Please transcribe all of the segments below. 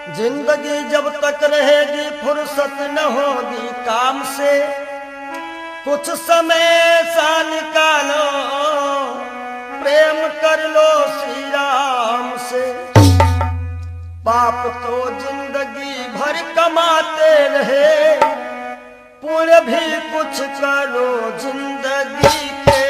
जिंदगी जब तक रहेगी फुर्सत न होगी काम से, कुछ समय सा निकालो प्रेम कर लो श्री राम से। पाप तो जिंदगी भर कमाते रहे, पुण्य भी कुछ करो जिंदगी के।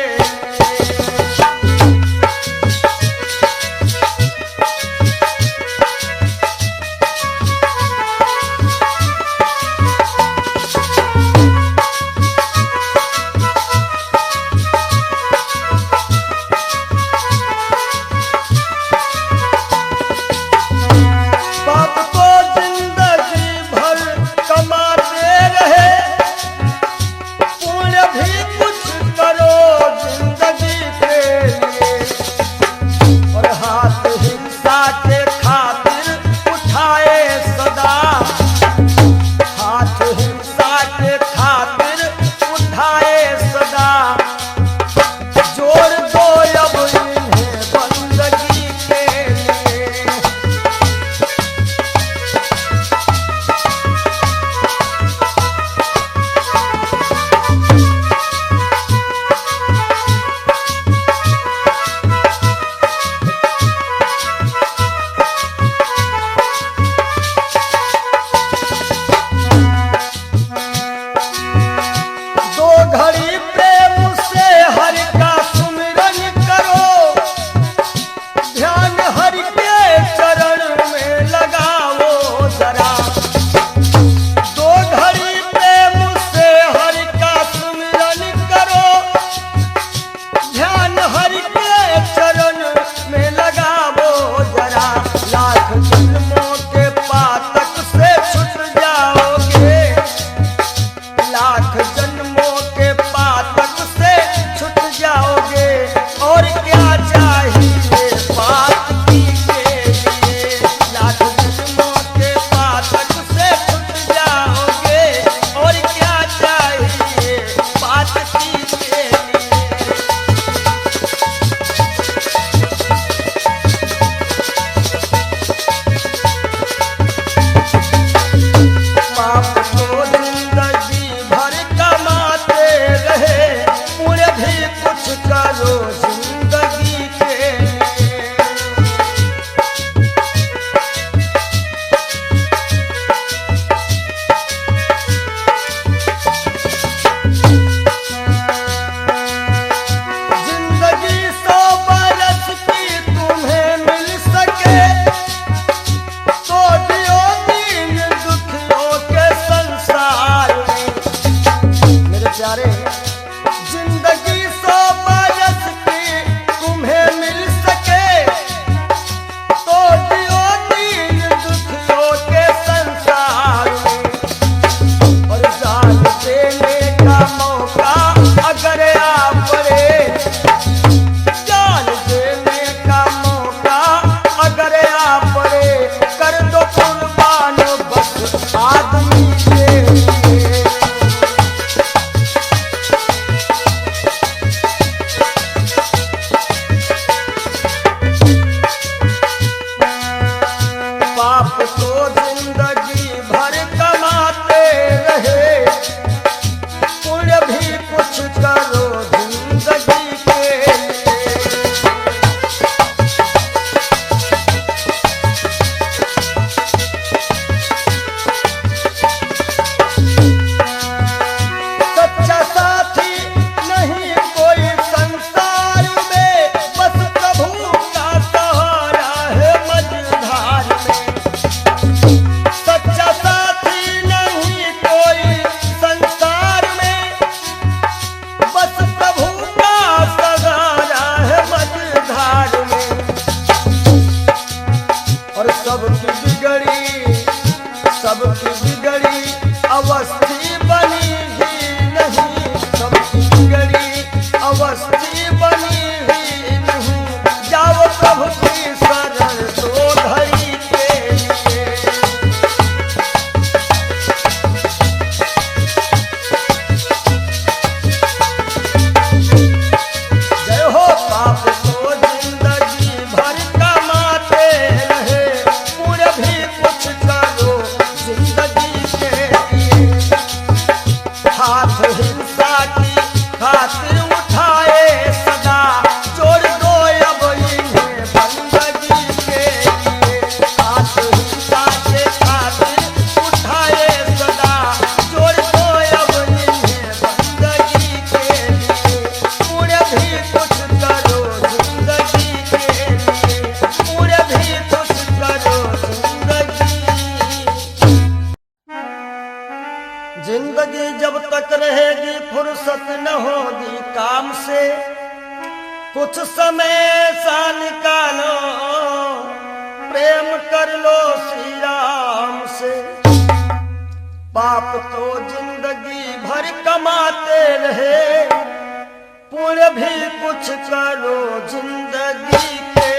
सबकी बिगड़ी अवस्थी बनी ही नहीं, सबकी बिगड़ी अवस्थी बनी ही नहीं। जाओ प्रभु की शरण दो घड़ी के लिए। जय हो पाप को जिंदगी भर कमाते रहे, पूरे भी कुछ फुर्सत न होगी काम से, कुछ समय सा निकालो, प्रेम कर लो श्री राम से। पाप तो जिंदगी भर कमाते रहे, पुण्य भी कुछ करो जिंदगी के।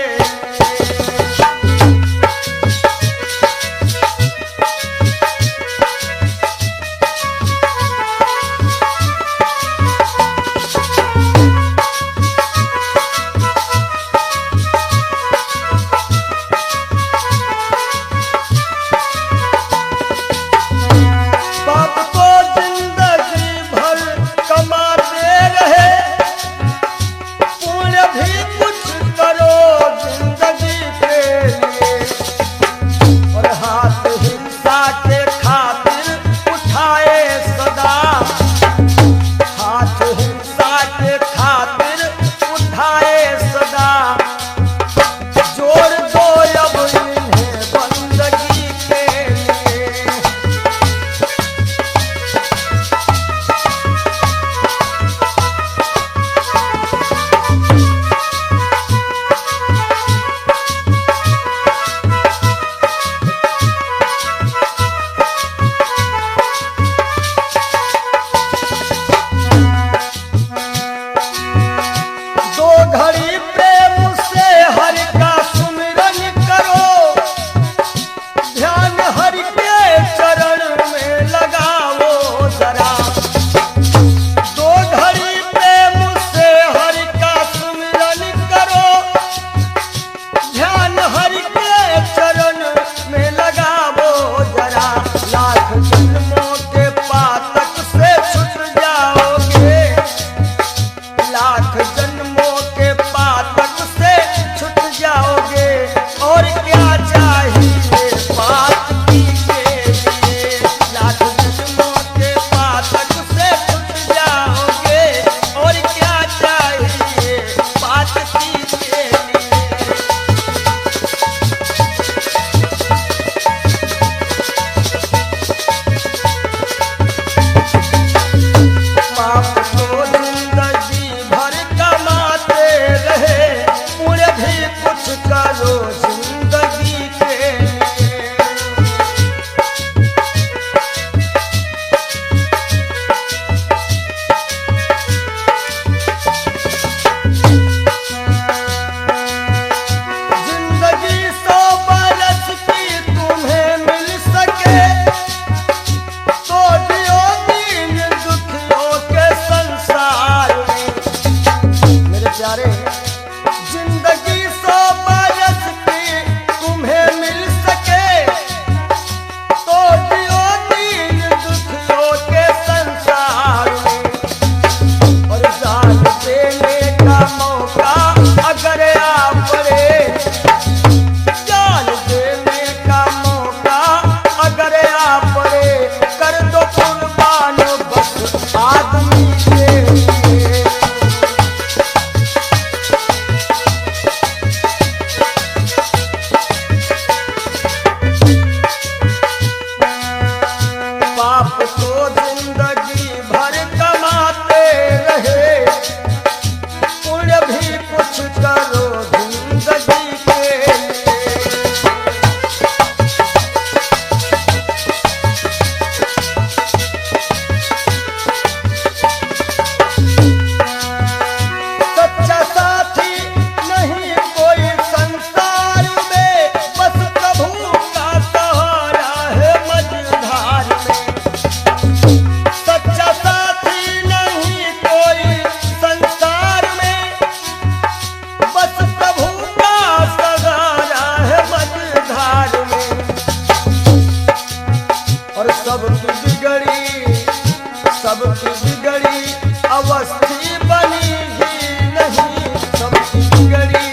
सबकी बिगड़ी अवस्थी बनी ही नहीं, सबकी बिगड़ी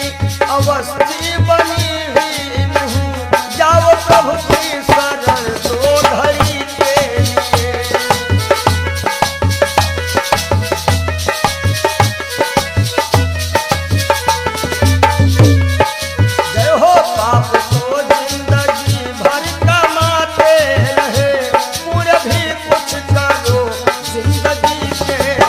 अवस्थी बनी ही नहीं। जाओ प्रभु की शरण दो घड़ी के लिए। जय हो पाप को जिंदगी भर कमाते रहे, पूरे भी कुछ करो जिंदगी के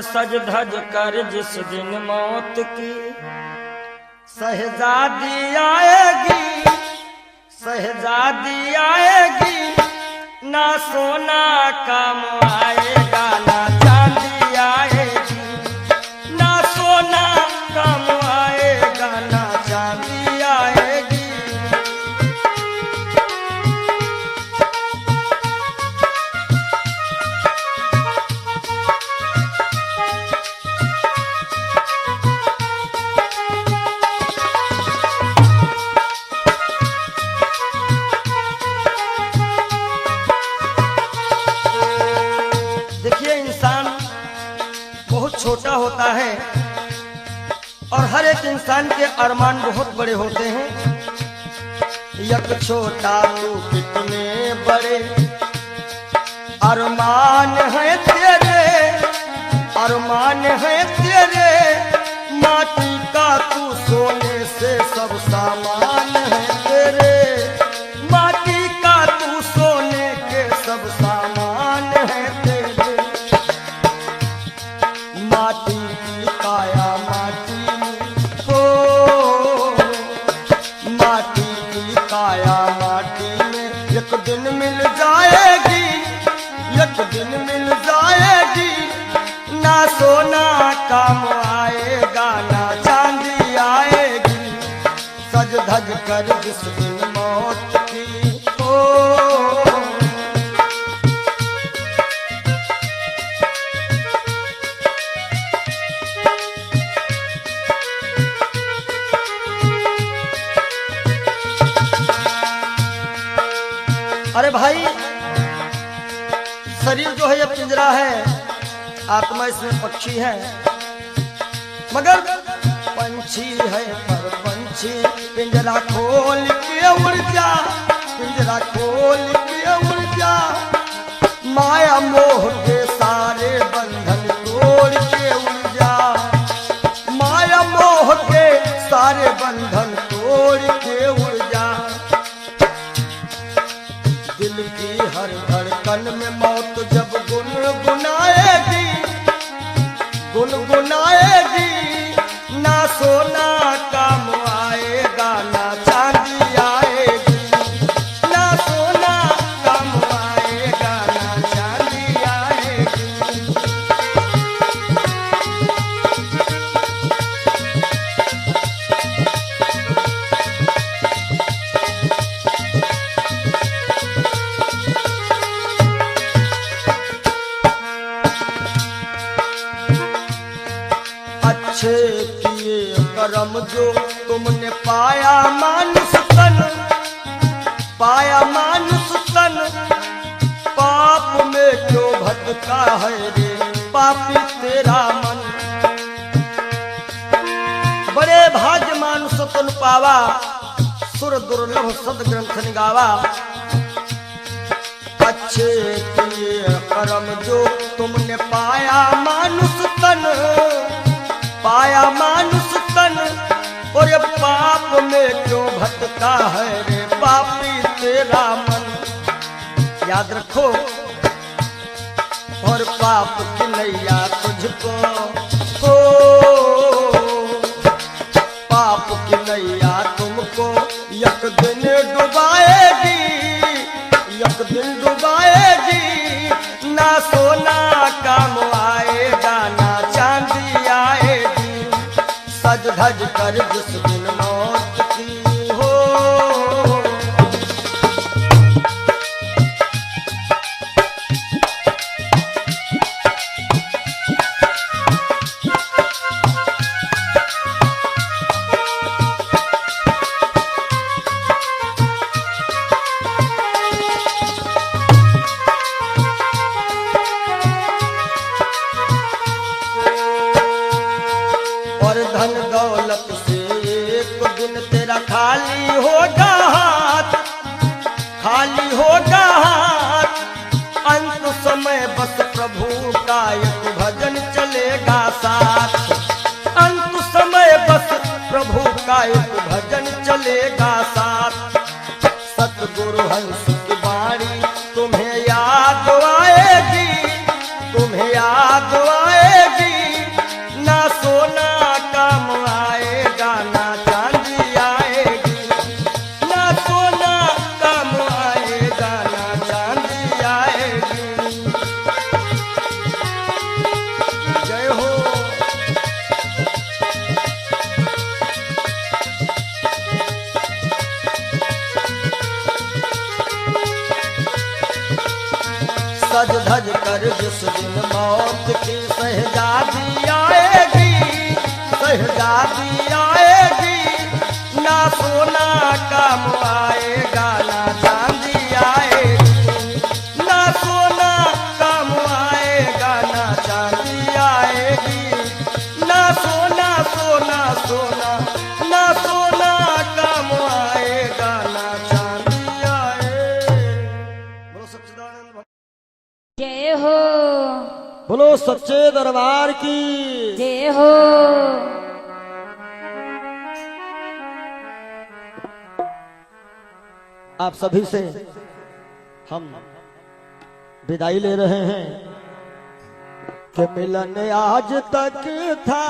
सज धज कर जिस दिन मौत की शहजादी आएगी, शहजादी आएगी, ना सोना काम आएगा ना चांदी आएगी, ना सोना काम आएगा ना चांदी आएगी। देखिए, इंसान बहुत छोटा होता है और हर एक इंसान के अरमान बहुत बड़े होते हैं। यक छोटा तू कितने बड़े अरमान है तेरे, अरमान है तेरे, माटी का तू सोने से सब सामान है तेरे, माटी का तू सोने के सब सामान है तेरे। माटी की काया माटी में हो, माटी की काया माटी में एक दिन मिल जाएगी, एक दिन मिल जाएगी, ना सोना काम आएगा ना चांदी आएगी, सज धज कर जिस दिन मौत की हो। अरे भाई, शरीर जो है ये पिंजरा है, आत्मा इसमें पक्षी है, मगर पंछी है पर पंछी पिंजरा खोल के उड़ जा, पिंजरा खोल के उड़ जा, माया मोह के सारे बंधन तोड़ के उड़ जा, माया मोह के सारे बंधन तोड़ के उड़ जा। दिल की हर धड़कन में मौत जब गुनगुनाएगी, गुनगुनाएगी, ना सोना काम आएगा ना चांदी आएगी, ना सोना काम आएगा ना चांदी आएगी। अच्छे किए कर्म जो तुमने पाया मानुष तन, पाया मानुष तन, पाप में क्यों भटका है रे पापी तेरा मन। बड़े भाग्य मानुष तन पावा, सुर दुर्लभ सद ग्रंथ निगावा। अच्छे किए कर्म जो तुमने पाया मानुष तन, पाया मानुष तन, और ये पाप में क्यों भटका है रे पापी तेरा मन। याद रखो, और पाप की नैया तुझको हो, पाप की नैया तुमको एक दिन डुबाएगी, एक दिन डुबाएगी, ना सोना काम आएगा ना चांदी आएगी, सज धज कर जिस दिन मौत की हो। और धन दौलत से एक दिन तेरा खाली होगा हाथ, खाली होगा हाथ, अंत समय बस प्रभु का एक भजन चलेगा साथ, अंत समय बस प्रभु का एक भजन चलेगा साथ। सतगुरु हंस की वाणी तुम्हें याद आएगी, तुम्हें याद आएगी, बोलो सच्चे दरबार की जय हो। आप सभी से हम विदाई ले रहे हैं कि मिलन आज तक था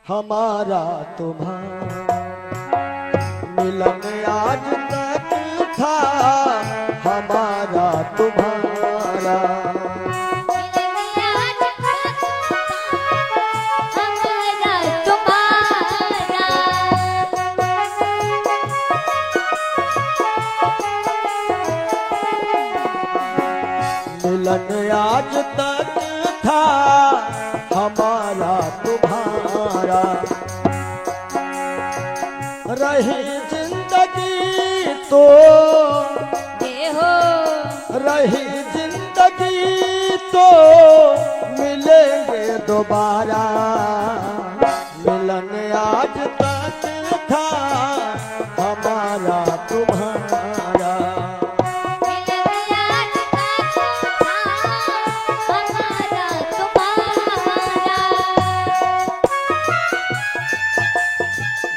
हमारा तुम्हारा, मिलन आज तक था हमारा तुम्हारा, मिलन आज तक था हमारा तुम्हारा, रही जिंदगी तो रही जिंदगी तो मिलेंगे दोबारा, मिलन आज तक था हमारा तुम्हारा,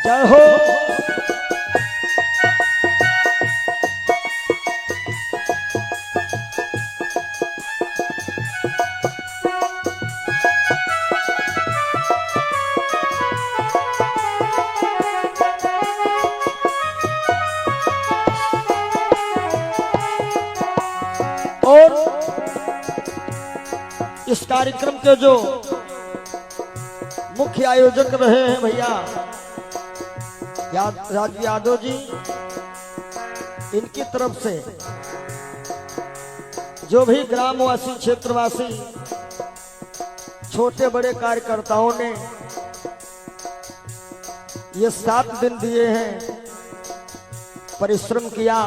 जय हो। और इस कार्यक्रम के जो मुख्य आयोजक रहे हैं भैया राजू यादव जी, इनकी तरफ से जो भी ग्रामवासी क्षेत्रवासी छोटे बड़े कार्यकर्ताओं ने ये 7 दिन दिए हैं, परिश्रम किया,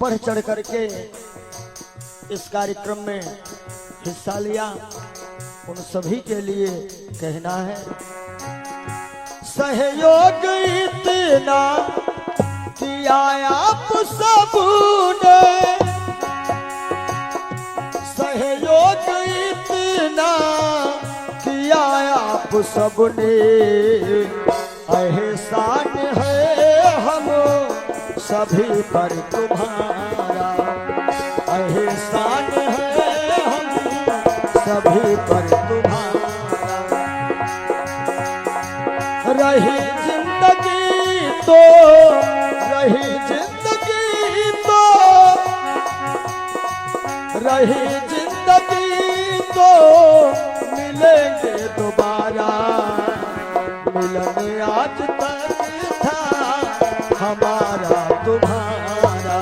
बढ़ चढ़ करके इस कार्यक्रम में हिस्सा लिया, उन सभी के लिए कहना है सहयोग इतना किया आप सबने, सहयोग इतना किया आप सबने, एहसान है हम सभी पर तुम्हारा, एहसान है हम सभी पर तुम्हारा, रही जिंदगी तो रही जिंदगी तो रही जिंदगी तो मिलेंगे दोबारा, मिलन आज तक था हमारा तुम्हारा,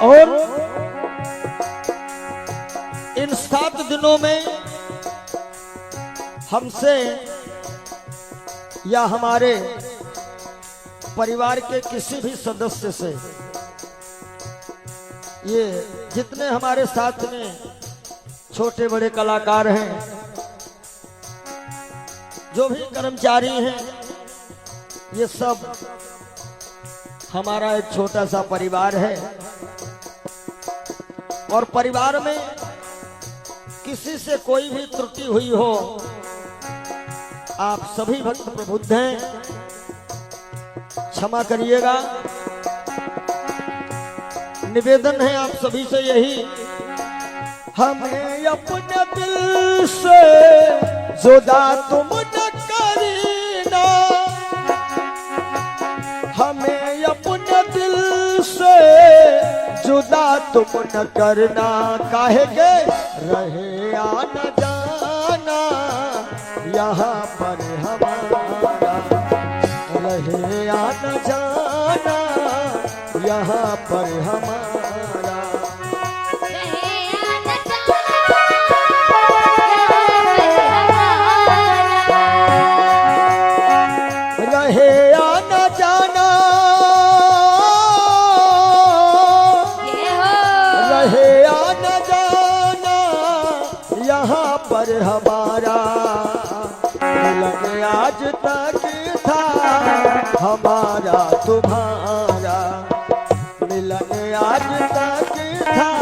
और इन 7 दिनों में हमसे या हमारे परिवार के किसी भी सदस्य से, ये जितने हमारे साथ में छोटे बड़े कलाकार हैं, जो भी कर्मचारी हैं, ये सब हमारा एक छोटा सा परिवार है, और परिवार में किसी से कोई भी त्रुटि हुई हो, आप सभी भक्त प्रबुद्ध हैं, क्षमा करिएगा। निवेदन है आप सभी से यही, हमें अपने दिल से जुदा तुम न करना, हमें अपने दिल से जुदा तुम न करना, काहेंगे रहे आना जाना यहाँ पर हमारा, रहे आना जाना यहाँ पर हमारा, रहे आना जाना, रहे आना जाना हमारा तुम्हारा मिलन आज तक था,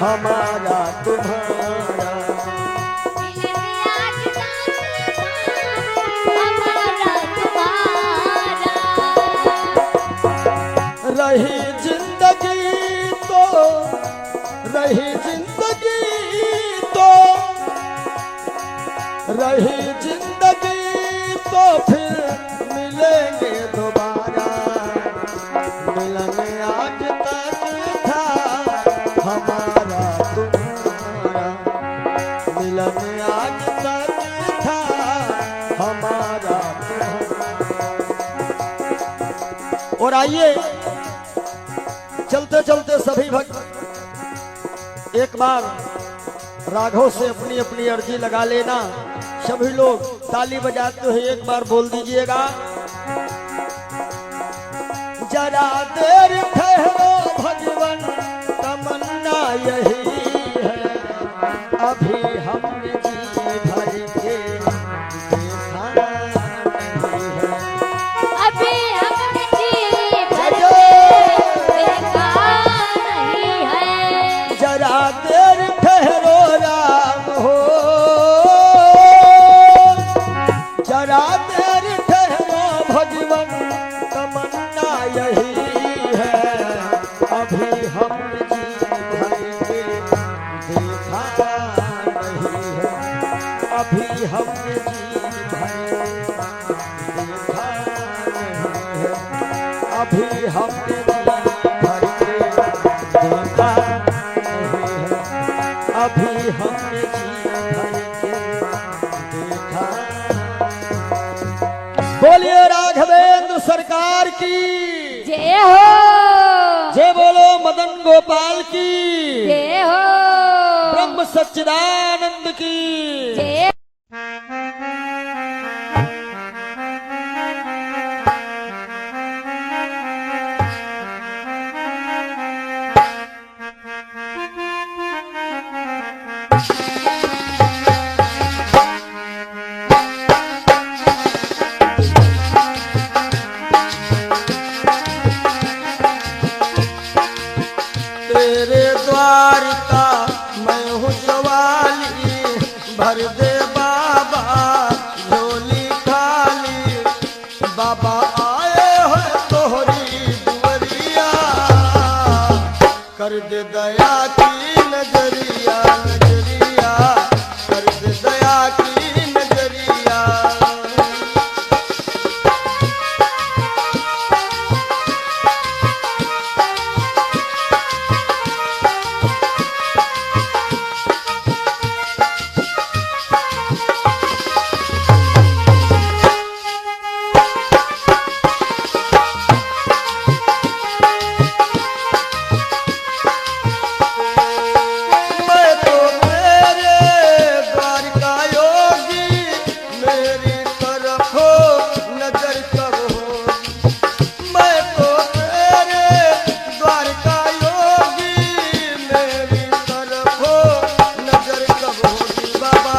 हमारा तुम्हारा रही जिंदगी तो, रही जिंदगी तो, रही जिंदगी तो फिर मिलेंगे दोबारा, मिलन आज तक था, हमारा तुम्हारा मिलन आज तक था, हमारा तुम्हारा। और आइए चलते चलते सभी भक्त एक बार राघव से अपनी अपनी अर्जी लगा लेना। सभी लोग ताली बजाते हुए एक बार बोल दीजिएगा, जरा देर ठहरो भगवन तमन्ना यही है, अभी हमने जी भर के देखा नहीं है, अभी हमने जी भर के देखा नहीं है। जरा देर ठहरो राम हो, जरा देर ठहरो भगवन तमन्ना यही है, अभी हम जी भर के देखा नहीं है, अभी हम जी भर के देखा नहीं है, अभी हम जी भर के देखा नहीं है, अभी हम जी भर के देखा। बोलिए राघवेंद्र सरकार की जय हो, जय, बोलो मदन गोपाल की जय हो, ब्रह्म सच्चिदानंद की जय। तेरे द्वार का मैं हूँ सवाली, भर दे बाबा झोली खाली, बाबा आए हो तोहरी दुवरिया, कर दे दया की नजरिया, नजरिया कर दे दया की नजरिया। मैं तो तेरे द्वार का योगी, मेरी तरफ हो नजर कब होगी, मैं तो तेरे द्वार का योगी, मेरी तरफ हो नजर कब होगी, बाबा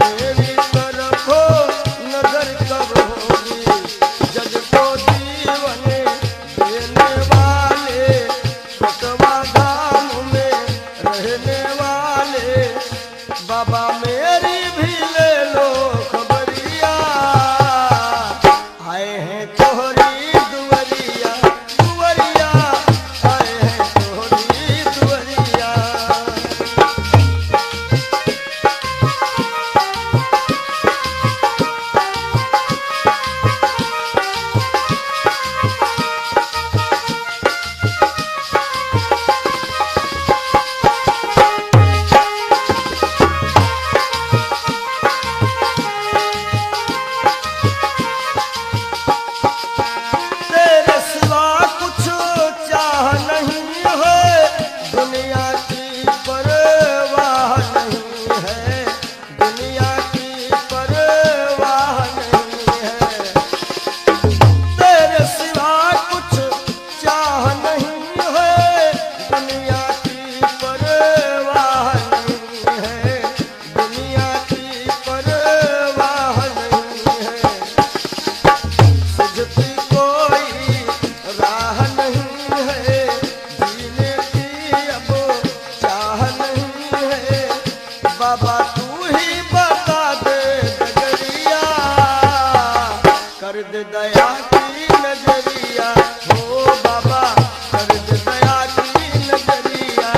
मेरी तरफ हो नजर कब होगी, जग को जीवन देने वाले, सतवा धाम में रहने वाले, बाबा मेरी भी ले लो खबरिया, आए हैं तोहरी दुवरिया, दुवरिया आए हैं तोहरी दुवरिया। नजरिया हो बाबा कर दे दया की नजरिया।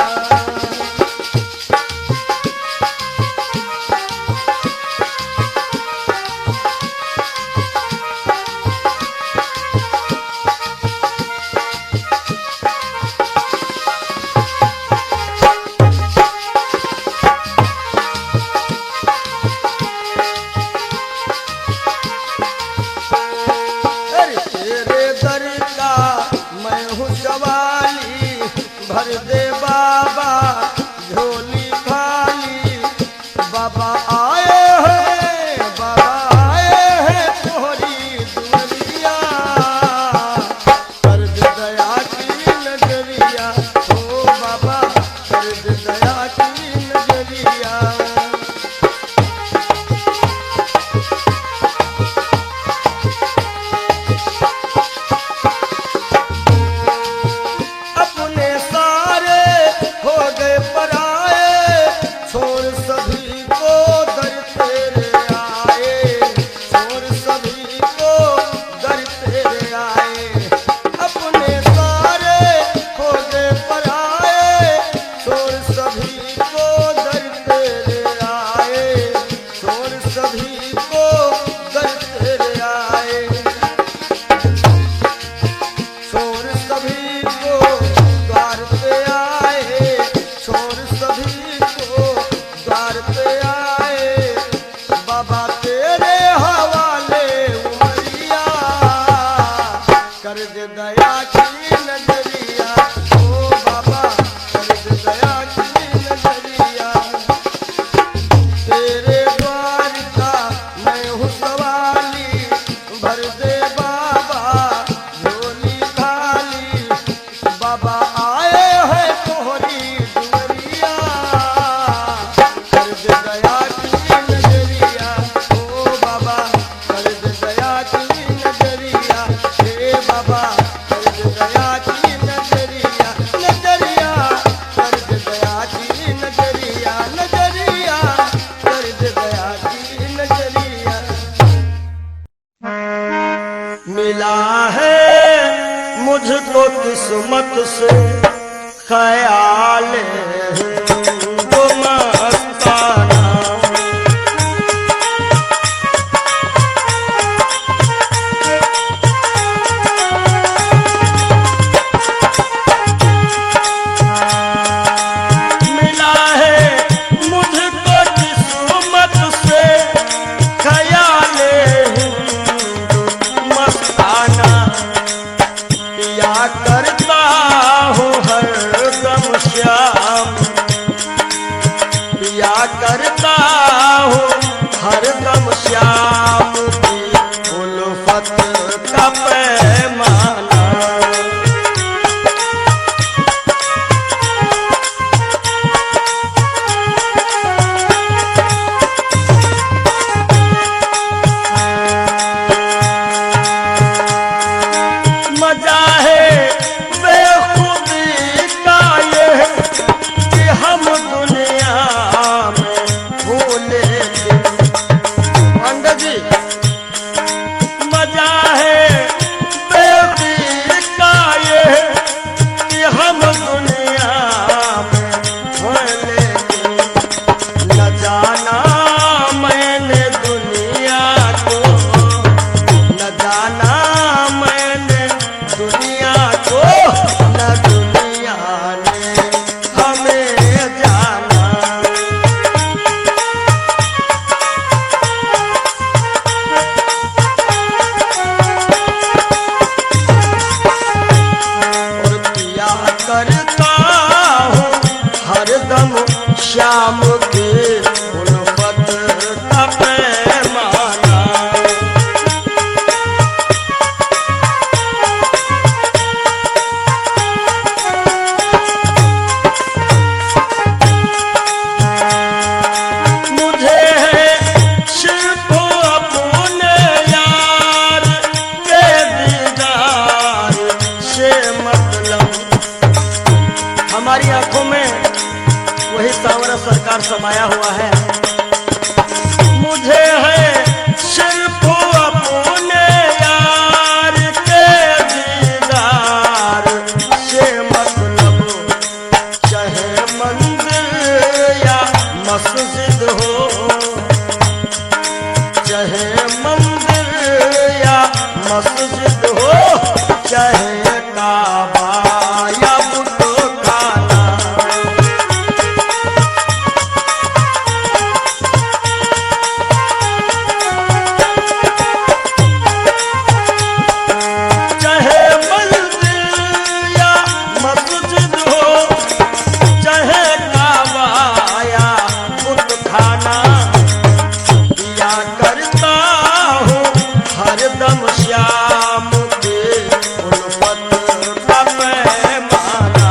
अरे तेरे दर का मैं हूँ सवाली, भर दे बाबा झोली खाली। बाबा आए हैं तोहरी दुनिया, कर दे दया की नजरिया ओ बाबा कर दे दया की नजरिया। अपने सारे हो गए पराए, छोड़ सभी को दर तेरे आए, छोड़ सभी को दर तेरे आए। अपने सारे हो गए पराए, छोड़ सभी को दर तेरे आए, छोड़ सभी को दर तेरे आए। छोड़ सभी को द्वार पे आए, छोड़ सभी को द्वार पे आए। बाबा तेरे हवाले उमरिया, कर दे दया की नजरिया ओ बाबा कर दे दया की नजरिया। तेरे द्वार का मैं हूँ सवाली, भर दे बाबा झोली खाली। बाबा आए हैं तोहरी दुनिया, कर दे दया की नजरिया ओ बाबा कर दे दया की नजरिया। हे बाबा कर दे दया की नजरिया, नजरिया कर दे दया की नजरिया, नजरिया कर दे दया की नजरिया। मिला है मुझको किस्मत से ख्याल हिंदू मस्ताना। मिला है मुझको किस्मत से ख्याल हिंदू मस्ताना। पिया करता हूँ हरदम श्याम, पिया करता हूँ हरदम श्याम की उल्फत का पैमाना। मजा है बेखुदी का ये कि हम दुनिया में भूले थे। पंडित जी मजा है बेखुदी का ये कि हम दुनिया में भूले थे। न जाना मैंने दुनिया को, न जाना मैंने दुनिया को, न दुनिया ने हमें जाना। और पिया करता हूँ हरदम श्याम की उल्फत का पैमाना। मुझे है सिर्फ अपने यार के दीदार से मतलब। हमारी आंखों में वही सांवरा सरकार समाया हुआ है। मुझे है सिर्फ अपने यार के चाहे काबा या बुतखाना। चाहे मंदिर या मस्जिद हो, चाहे काबा या बुतखाना, या करता हूँ हरदम श्याम के उल्फत का पैमाना।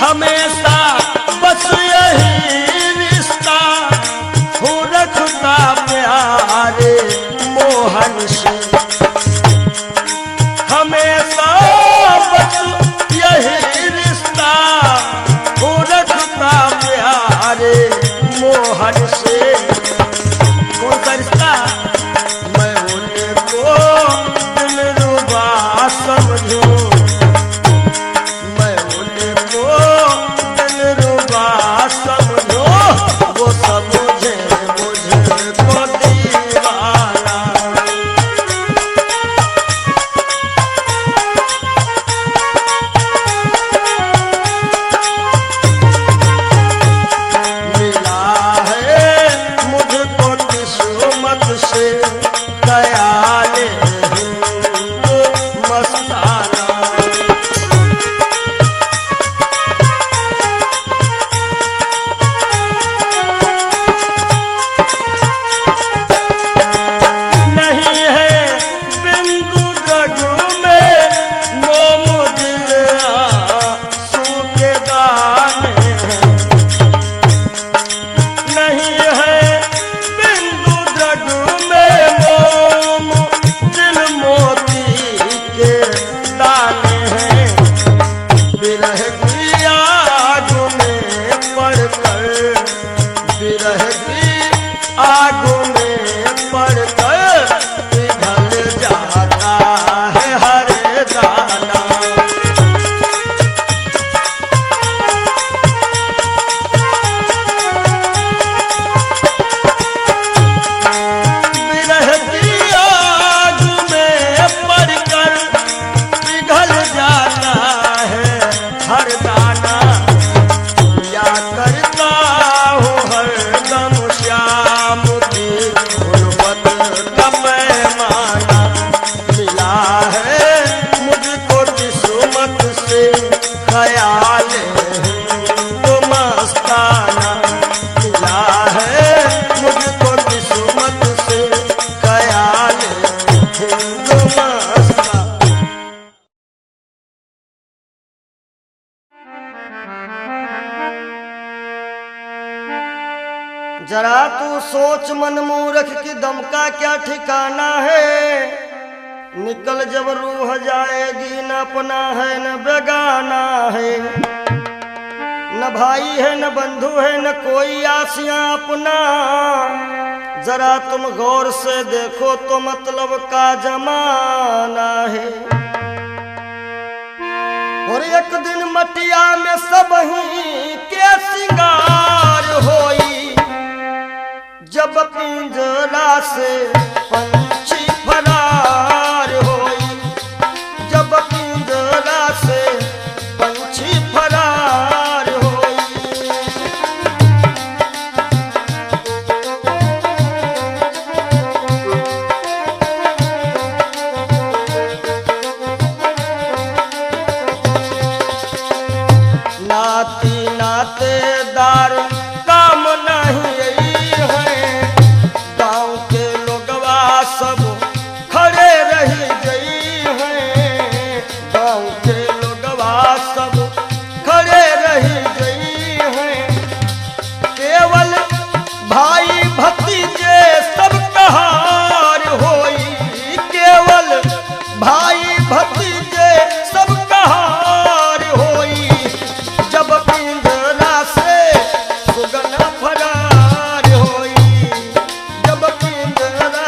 हमेशा बस यही रिश्ता हो रखता प्यारे मोहन से। हमेशा बस यही रिश्ता हो रखता प्यारे मोहन से। कौन सा रिश्ता? मैं उनको दिलरुबा समझूं, मैं उनको दिलरुबा समझो, वो समझे मुझको दीवाना। मिला है मुझको किस्मत से ख्याले हिंदू मस्ताना। नहीं है बिंदु रघु में मोम दिल आंसू के दाने हैं। नहीं है बिंदु रघु में मोम दिल मोती के दाने हैं। विरह की आग में पड़कर, विरह की आग में पड़कर पिघल जाता है हर दाना। विरह की आग में पड़कर पिघल जाता है हर दाना। या करता हूँ हरदम श्याम की उल्फत का पैमाना। मिला है मुझको किस्मत से ख्याल हिंदू मस्ताना। मिला है मुझको किस्मत से ख्याल हिंदू मस्ताना। जरा तू सोच मन मूर्ख की दम का क्या ठिकाना है। निकल जब रूह जाएगी, न अपना है न बेगाना है, न भाई है न बंधु है न कोई आसियां अपना। जरा तुम गौर से देखो तो मतलब का जमाना है। और एक दिन मटिया में सब ही के सिंगार होई, जब पिंजरा से पंछी फरार होई, जब पिंजरा से पंछी फरार होई। नाती नातेदार काम नहीं है, गांव के लोगवा सब खड़े रही गई हैं। गांव के लोगवा सब खड़े रही गई हैं। केवल भाई भतीजे सब कहार होई, केवल भाई भतीजे सब कहार होई। जब पिंजरा से सुगना फरार होई, जब पिंजरा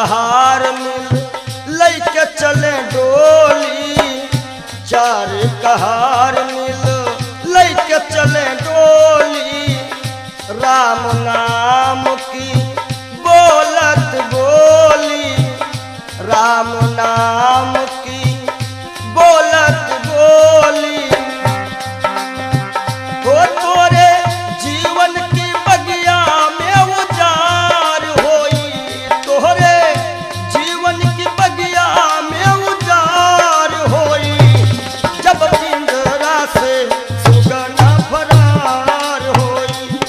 कहार मिल लैके चले डोली, चार कहार मिल लैके चले डोली, राम नाम की बोलत बोली, राम नाम की बोलत बोली। हो तोरे जीवन की बगिया में उजार होई, तोरे जीवन की बगिया में उजार होई, जब पिंजरा से सुगना फरार होई,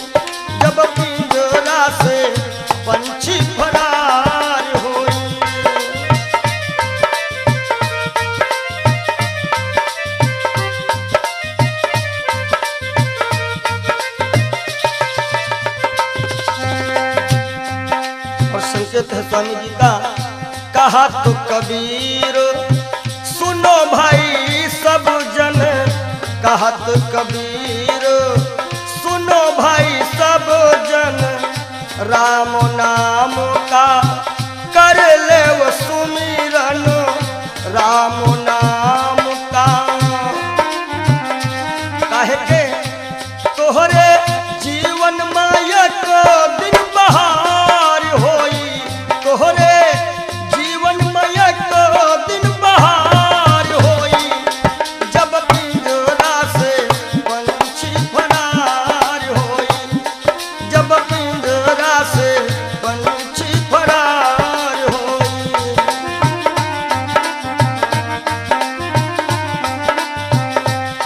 जब पिंजरा से पंछी फरार होई। और संकेत है स्वामी जी का, कहा तो कबीर सुनो भाई सब जन, कहा तो कबीर सुनो भाई सब जन, राम नाम का कर ले वो सुमिरन, राम नाम का। काहे के तोहरे जीवन मायक दिन बहार होई, तोहरे जीवन मायक दिन बहार होई, जब पिंजरा से पंछी फरार होई, जब पिंजरा से पंछी फरार होई।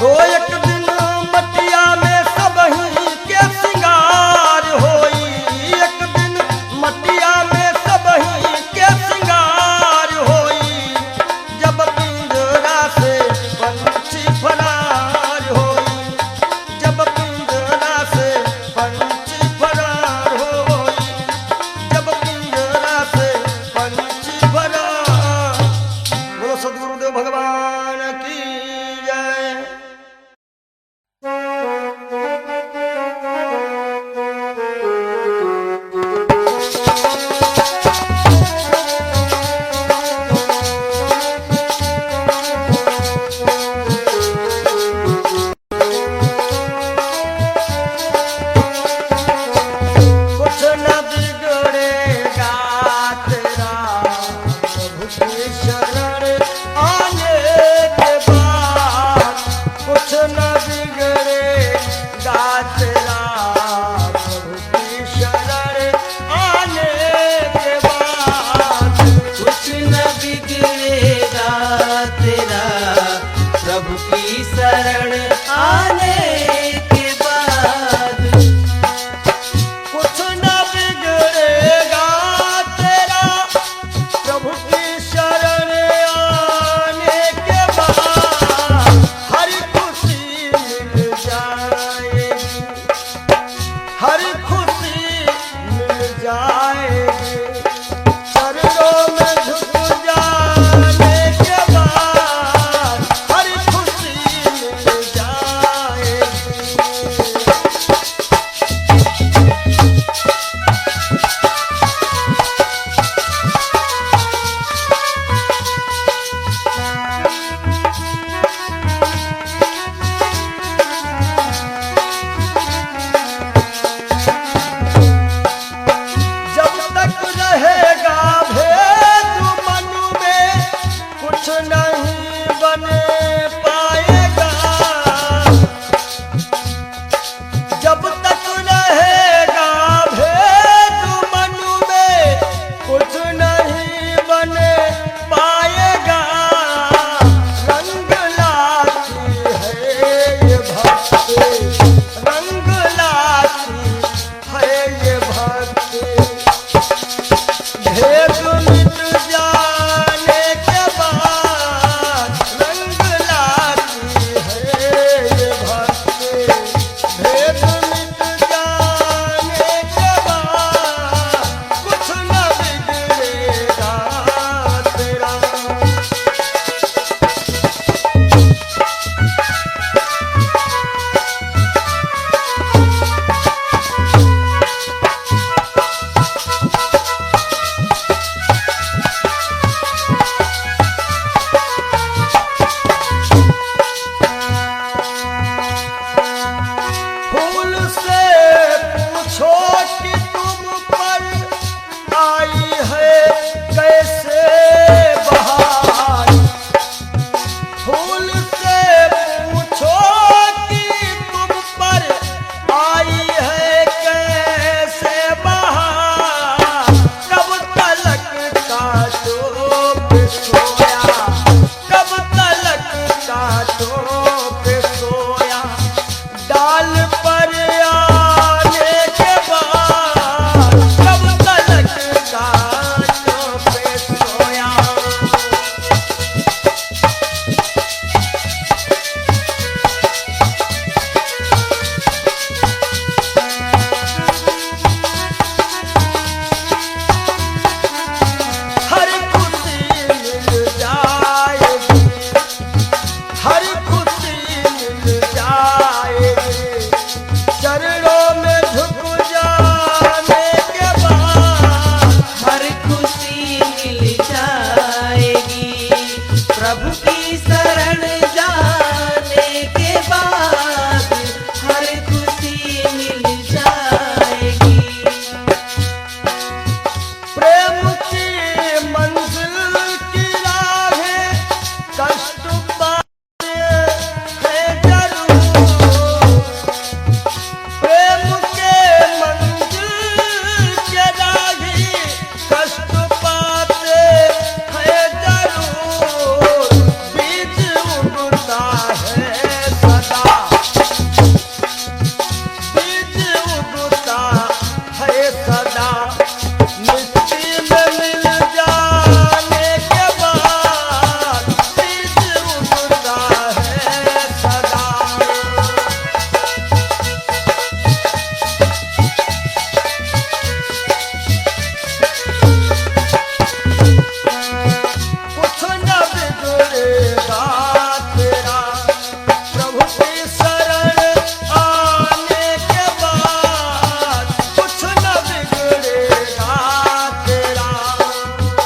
तो एक दिन मटिया में सबही के सिंगार होई, एक दिन मटिया में सबही के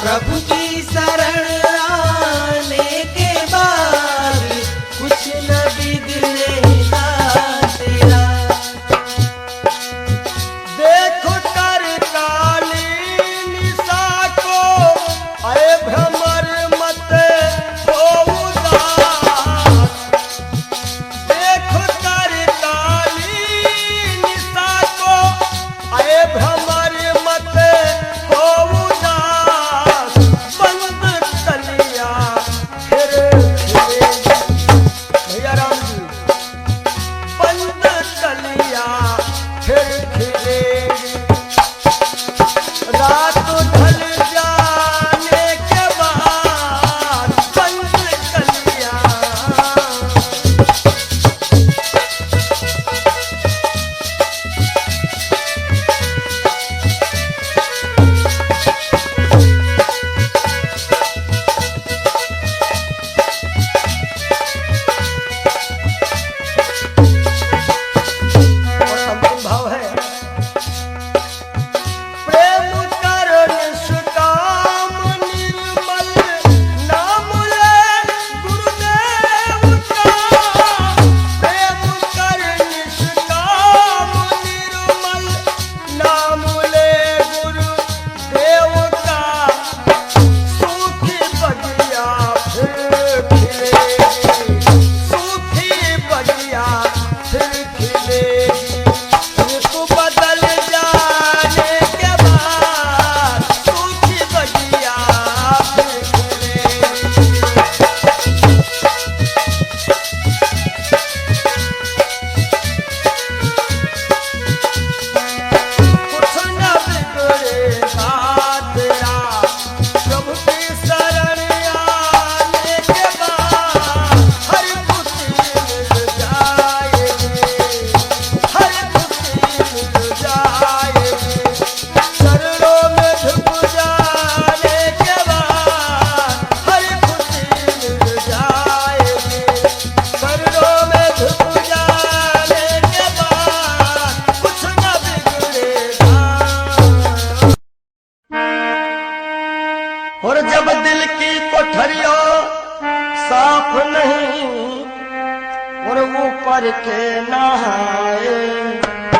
प्रभु की शरण आने के बाद कुछ न बिगड़ेगा तेरा। देखो कर काली निशा को, अरे भ्रमर मत हो उदास। देखो कर काली निशा को, अरे भ्रमर मत हो उदास। बंद कलिया फिर खिलेगी। भैया राम जी, बंद कलिया फिर खिलेगी। रात ढल जाने के बाद बंद कलिया। और अंतिम भाव है, प्रेम कर निष्काम निर्मल नाम ले गुरुदेव का। प्रेम कर निष्काम निर्मल नाम ले गुरुदेव का। सूखी बगिया फिर खिलेगी। सूखी बगिया फिर खिलेगी। ऋतु बदल जाने के बाद सूखी बगिया फिर खिलेगी। कुछ न बिगड़ेगा तेरा, प्रभु की शरण आने के बाद हर खुशी मिल जाएगी। हर खुशी मिल जाएगी। चरणों में झुक जाने के बाद हर खुशी मिल जाएगी। चरणों में झुक जाने के बाद कुछ न बिगड़ेगा। और जब दिल की कोठरियों साफ नहीं, और ऊपर के नहाए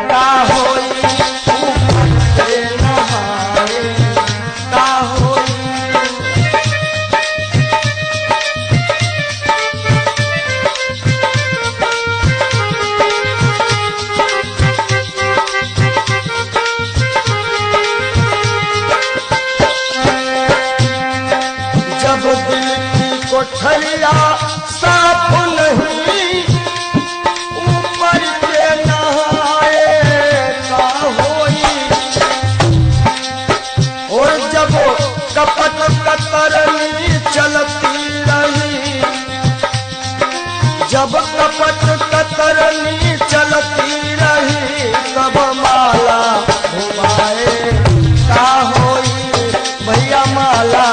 का होई। ऊपर के नहाए का होई। जब दिल की कोठरिया साफ नहीं, ऊपर के नहाए का होई। और जब कपट कतरनी चलती रही, जब कपट कतरनी चलती रही, तब माला घुमाए का होई। भैया माला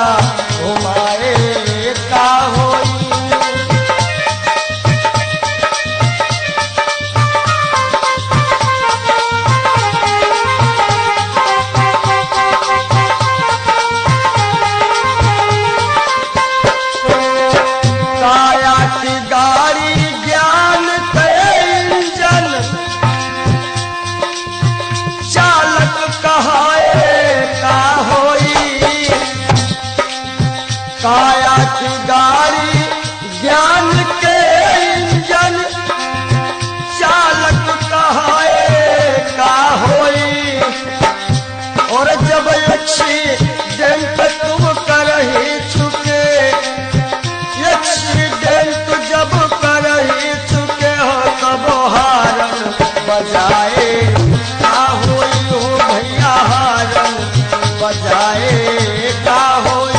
घुमाए का होई। काया की गाड़ी ज्ञान के इंजन, चालक कहाए का होई। काया की गाड़ी ज्ञान के इंजन, चालक कहाए का होई। और जब एक्सीडेंट तुम करही चुके, एक्सीडेंट जब करही चुके हो, तब हारन बजाए का होई। हो भैया हारन बजाए का होई।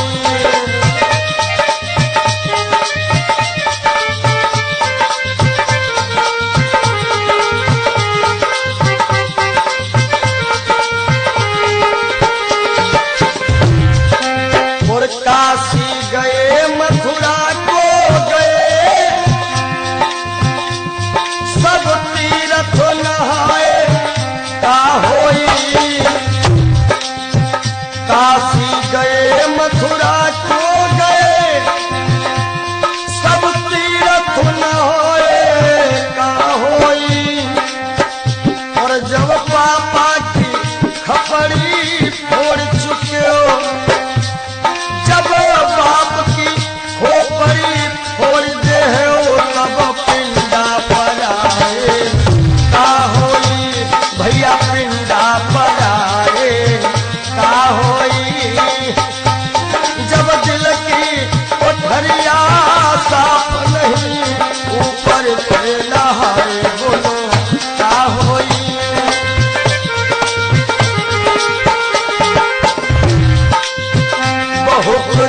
और काशी गए मथुरा को गए, सब तीर्थ नहाए का होई। काशी गए मथुरा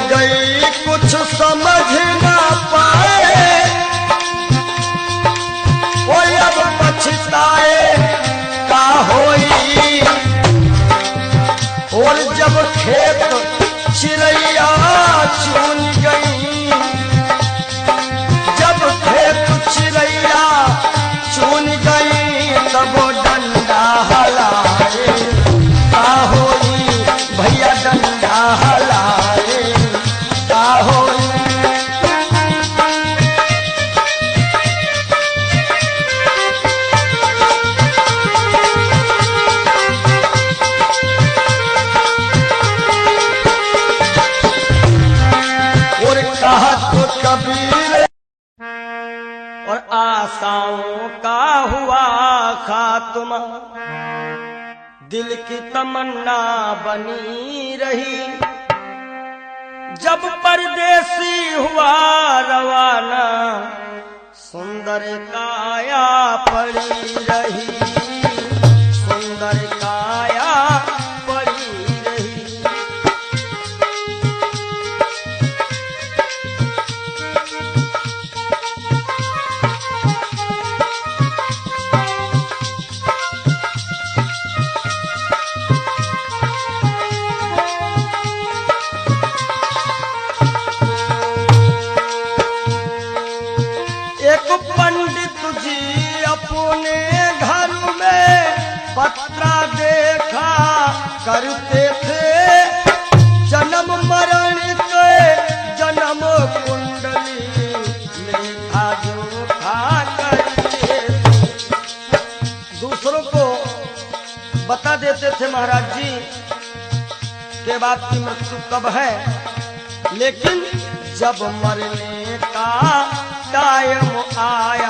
गई कुछ समझ ना पाए, वो अब पछताए का होई। और जब खेत चिड़ैया चुन गई, जब खेत चिड़ैया चुन गई, तब डंडा हलाए का होई। भैया डंडा हलाए का होई। और कहा तो कबीर और आशाओं का हुआ खात्मा, दिल की तमन्ना बनी रही। जब परदेसी हुआ रवाना, सुंदर काया पड़ी रही, सुंदर काया पड़ी रही। एक पंडित जी अपने घर में पत्रा देखा करते थे, जन्म मरण के जन्म कुंडली लेखा जोखा करते थे। दूसरों को बता देते थे महाराज जी के बाद की मृत्यु कब है, लेकिन जब मरने का टाइम आया,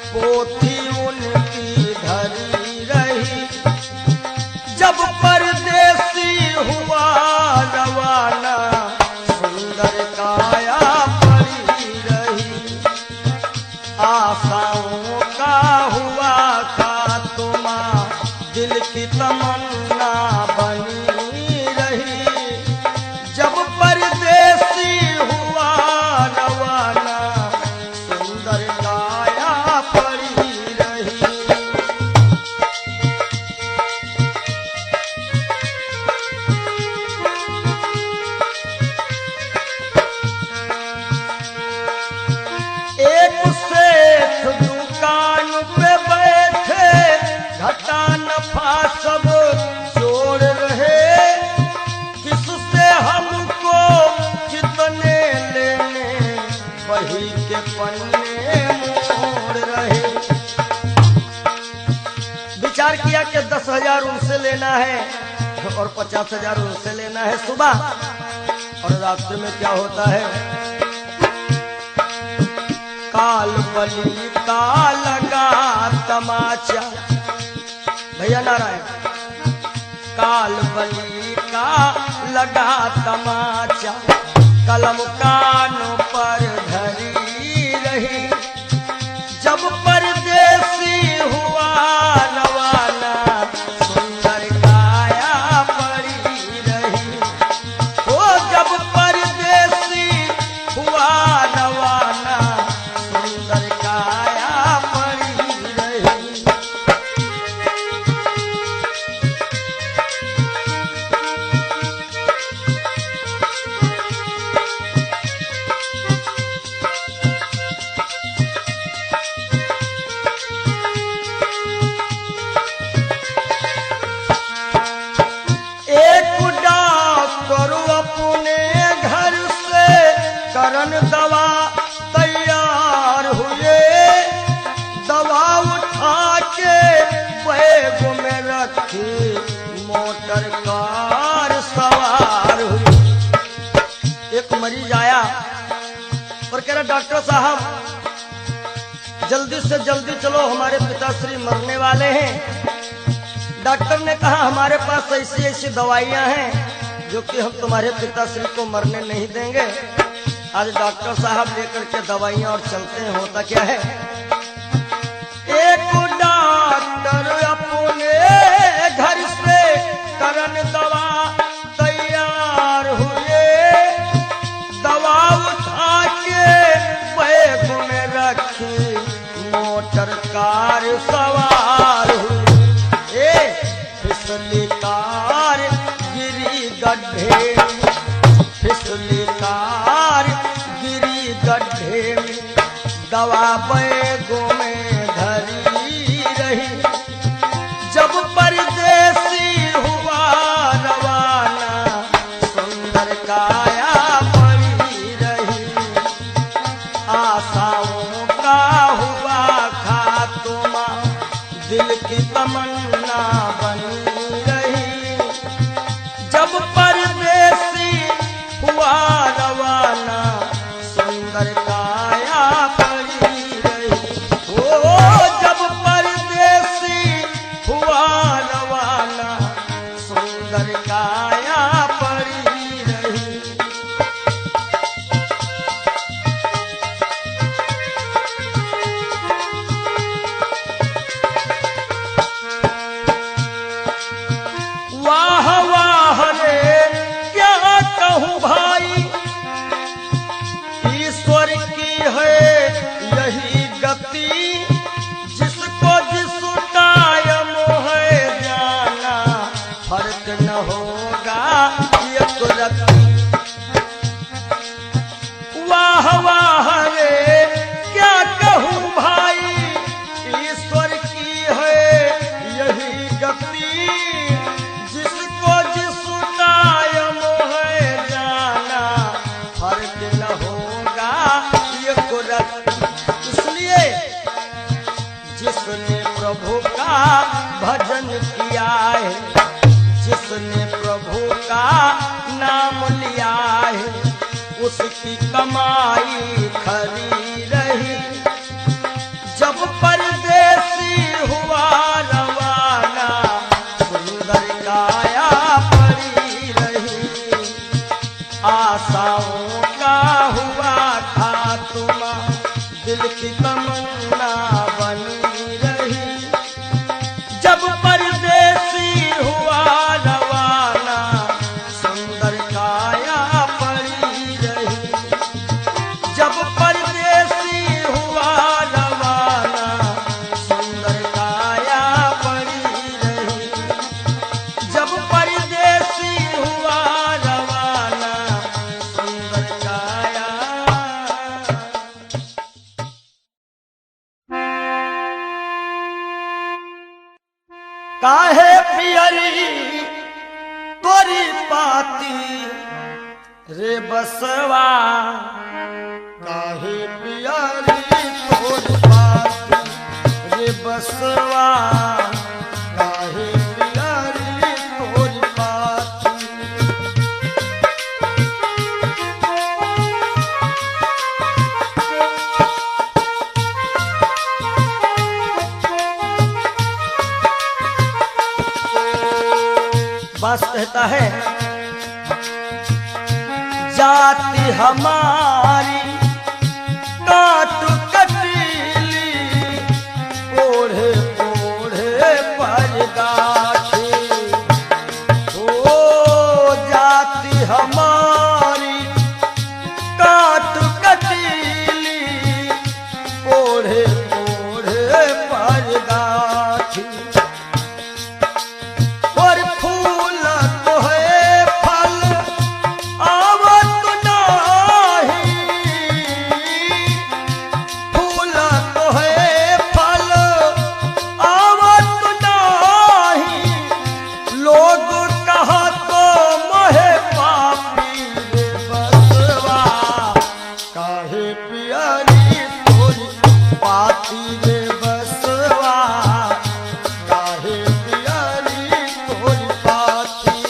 पोथी उनकी धरी रही। जब परदेसी हुआ रवाना, सुंदर काया पड़ी रही। आशाओं का हुआ खात्मा, दिल की तमन्ना बनी रही। जब परदेसी हुआ रवाना, सुंदर काया पड़ी रही। एक सेठ दुकान पे बैठे, घाटा नफा सब जोड़ रहे। किससे हमको कितने लेने, वही के पन्ने मोड़ रहे। विचार किया कि 10,000 उनसे लेना है और 50,000 उनसे लेना है सुबह, और रास्ते में क्या होता है, काल बली का लगा तमाचा। भैया नारायण, काल बली का लगा तमाचा, कलम कानों पर धरी रही। जब परदेसी हुआ रवाना, सुंदर काया पड़ी रही। ओ जब परदेसी हुआ रवाना, सुंदर काया पड़ी रही। करन दवा तैयार हुए, दवा उठा के बैग में रखी, मोटर कार सवार हुई। एक मरीज आया और कह रहा डॉक्टर साहब जल्दी से जल्दी चलो, हमारे पिताश्री मरने वाले हैं। डॉक्टर ने कहा हमारे पास ऐसी ऐसी दवाइयां हैं जो कि हम तुम्हारे पिताश्री को मरने नहीं देंगे। आज डॉक्टर साहब लेकर के दवाइयां और चलते हैं। होता क्या है, एक डॉक्टर अपने घर से करन दवा तैयार हुए, सवार हुई। ए फिसली कार गिरी गड्ढे में, फिसली कार गिरी गड्ढे में, दवा बैगों में धरी रही। जब परदेसी हुआ रवाना, सुंदर काया पड़ी रही। आशाओं का हुआ खात्मा, दिल की तमन्ना बनी रही। जब परदेसी हुआ रवाना, सुंदर काया पड़ी रही। ओ जब परदेसी हुआ रवाना, सुंदर काया पड़ी रही। वाह वाह रे क्या कहूँ भाई, ईश्वर की है यही गति। जिसको जिस टाइम है जाना, फर्क न होगा एक रत्ती। वाह वाह रे क्या कहूँ भाई, ईश्वर की है यही गति। जिसको जिस टाइम है जाना, फर्क न होगा एक रत्ती। इसलिए जिसने प्रभु का भजन किया है, जिसने प्रभु का नाम लिया है, उसकी कमाई खरी रही। जब परदेसी हुआ रवाना, सुंदर काया पड़ी रही। आशाओं का हुआ खात्मा, दिल की तमन्ना बनी रही। जब परदेसी हुआ रवाना, सुंदर काया पड़ी रही। जब परदेसी हुआ रवाना, सुंदर काया पड़ी रही। जब परदेसी हुआ रवाना, सुंदर काया। काहे पियरी तोरी पाती रे बसवा, काहे पियरी तोरी पाती रे बसवा, काहे पियरी तोरी पाती। बास कहता है, जाति हमारी काट कटीली, ओढ़े ओढ़े पर गाठी। ओ जाति हमारी काट कटीली, ओढ़े ओढ़े पर गाठी। और फूल तो है फल आवत नाही, फूल तो है फल आवत नाही। लोग कहा तो मोहे पापी रे बसवा, काहे पियरी तोरी पाती रे बसवा, काहे पियरी तोरी पाती।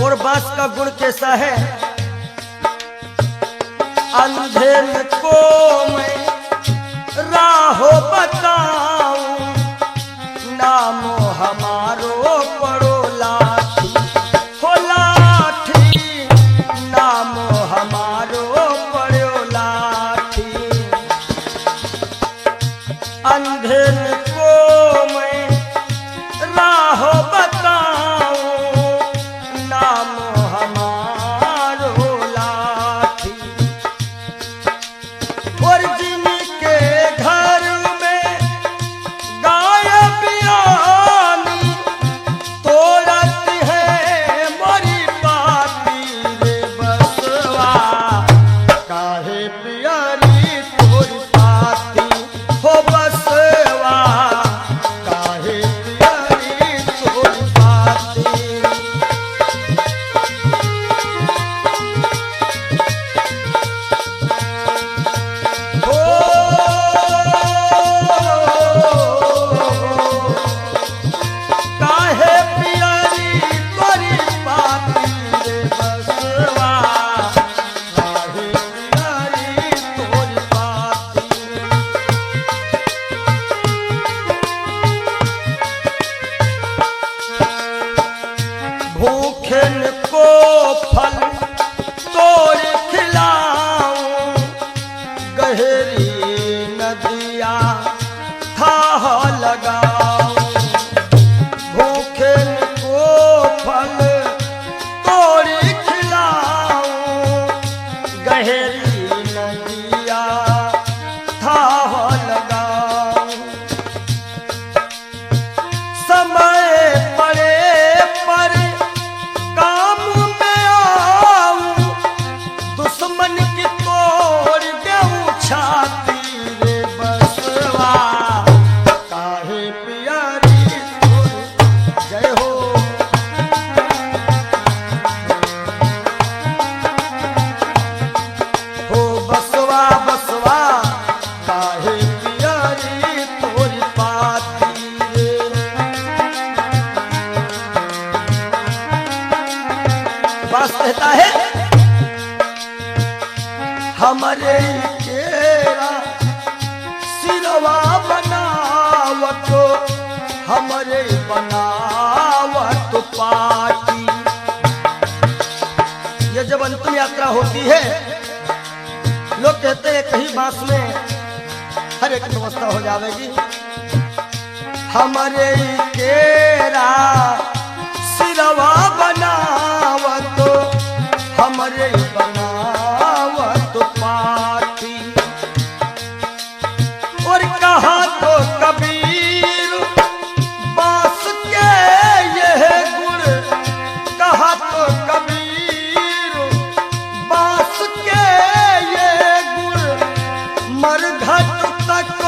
और बांस का गुण कैसा है, अंधेर को मैं राहो बताऊं, नामो हमारो पड़ो लाठी। हो लाठी, नामो हमारो पड़ो लाठी। अंधेर को मैं हमरे केरा सिरवा बनावत हमरे बनावत पाटी। ये जब अंतिम यात्रा होती है लोग कहते हैं कहीं बांस में हर एक व्यवस्था हो जाएगी। हमरे केरा सिरवा बनावत हमरे बनावत पाटी। और कहा तो कबीर बांस के यह गुण, कहा तो कबीर बांस के ये गुण मरघट तक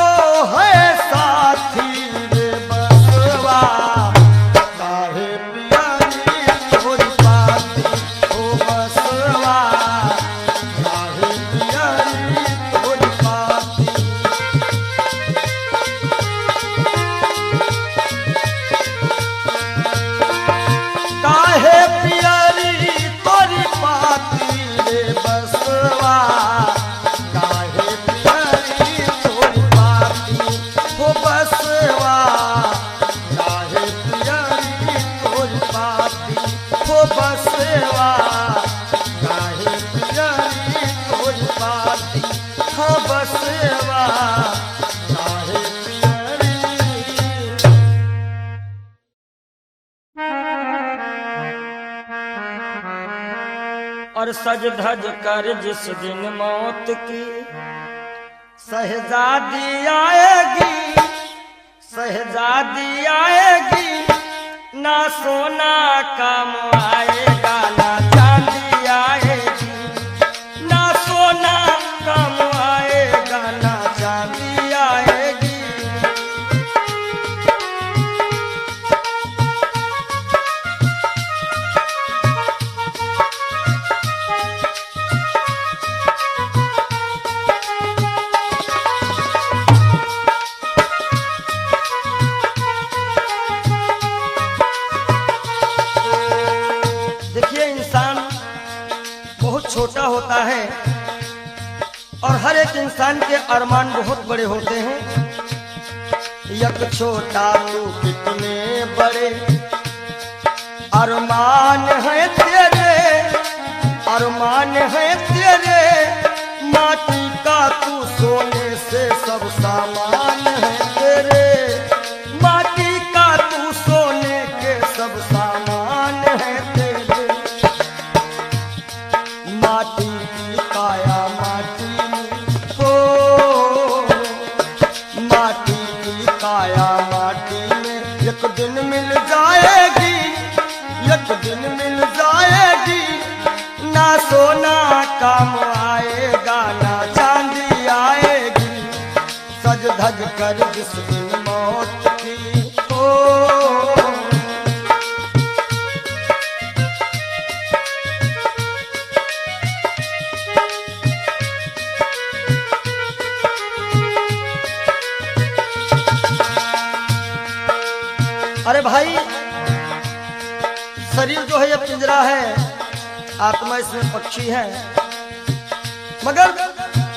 है साथी रे बसवा। काहे पियारी तोरी पाती ओ बसवा, काहे पियारी तोरी पाती। काहे पियारी तोरी पाती रे बसवा, काहे पियारी तोरी पाती हो बसवा, काहे पियारी तोरी पाती हो बसवा, काहे पियारी तोरी पाती हो बसवा, काहे पियारी। और सज धज कर जिस दिन मौत की शहजादी आएगी, शहजादी आएगी, ना सोना काम आएगा ना चांदी आएगी, ना सोना काम आएगा ना चांदी आएगी। देखिए इंसान बहुत छोटा होता है और हर एक इंसान के अरमान बहुत बड़े होते हैं। यक छोटा तू कितने बड़े अरमान है तेरे, अरमान है तेरे, माटी का तू सोने से सब सामान है तेरे, माटी का तू सोने के सब सामान है तेरे। माटी की काया माटी में हो, माटी की काया माटी में एक दिन मिल जाएगी, एक दिन मिल जाएगी, ना सोना काम आएगा ना चांदी आएगी। सज धज कर जिस दिन मौत की हो। अरे भाई शरीर जो है ये पिंजरा है, आत्मा इसमें पक्षी है, मगर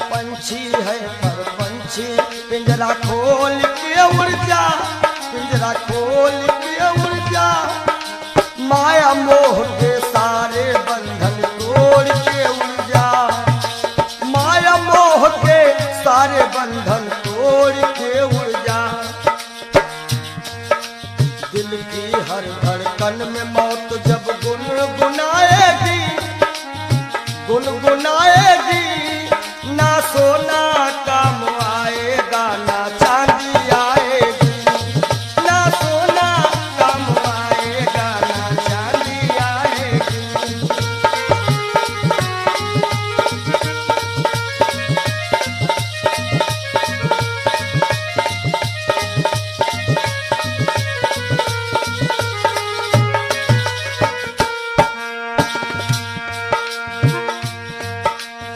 पंछी है पर पंछी पिंजरा खोल के उड़ जा, पिंजरा खोल के उड़ जा, माया मोह के सारे बंधन तोड़ के उड़ जा, माया मोह के सारे बंधन तोड़ के उड़ जा। दिल की हर धड़कन में मौत जब गुनगुनाएगी, गुनगुनाएगी, ना सोना काम आएगा ना चांदी आएगी, ना सोना काम आएगा ना चांदी आएगी।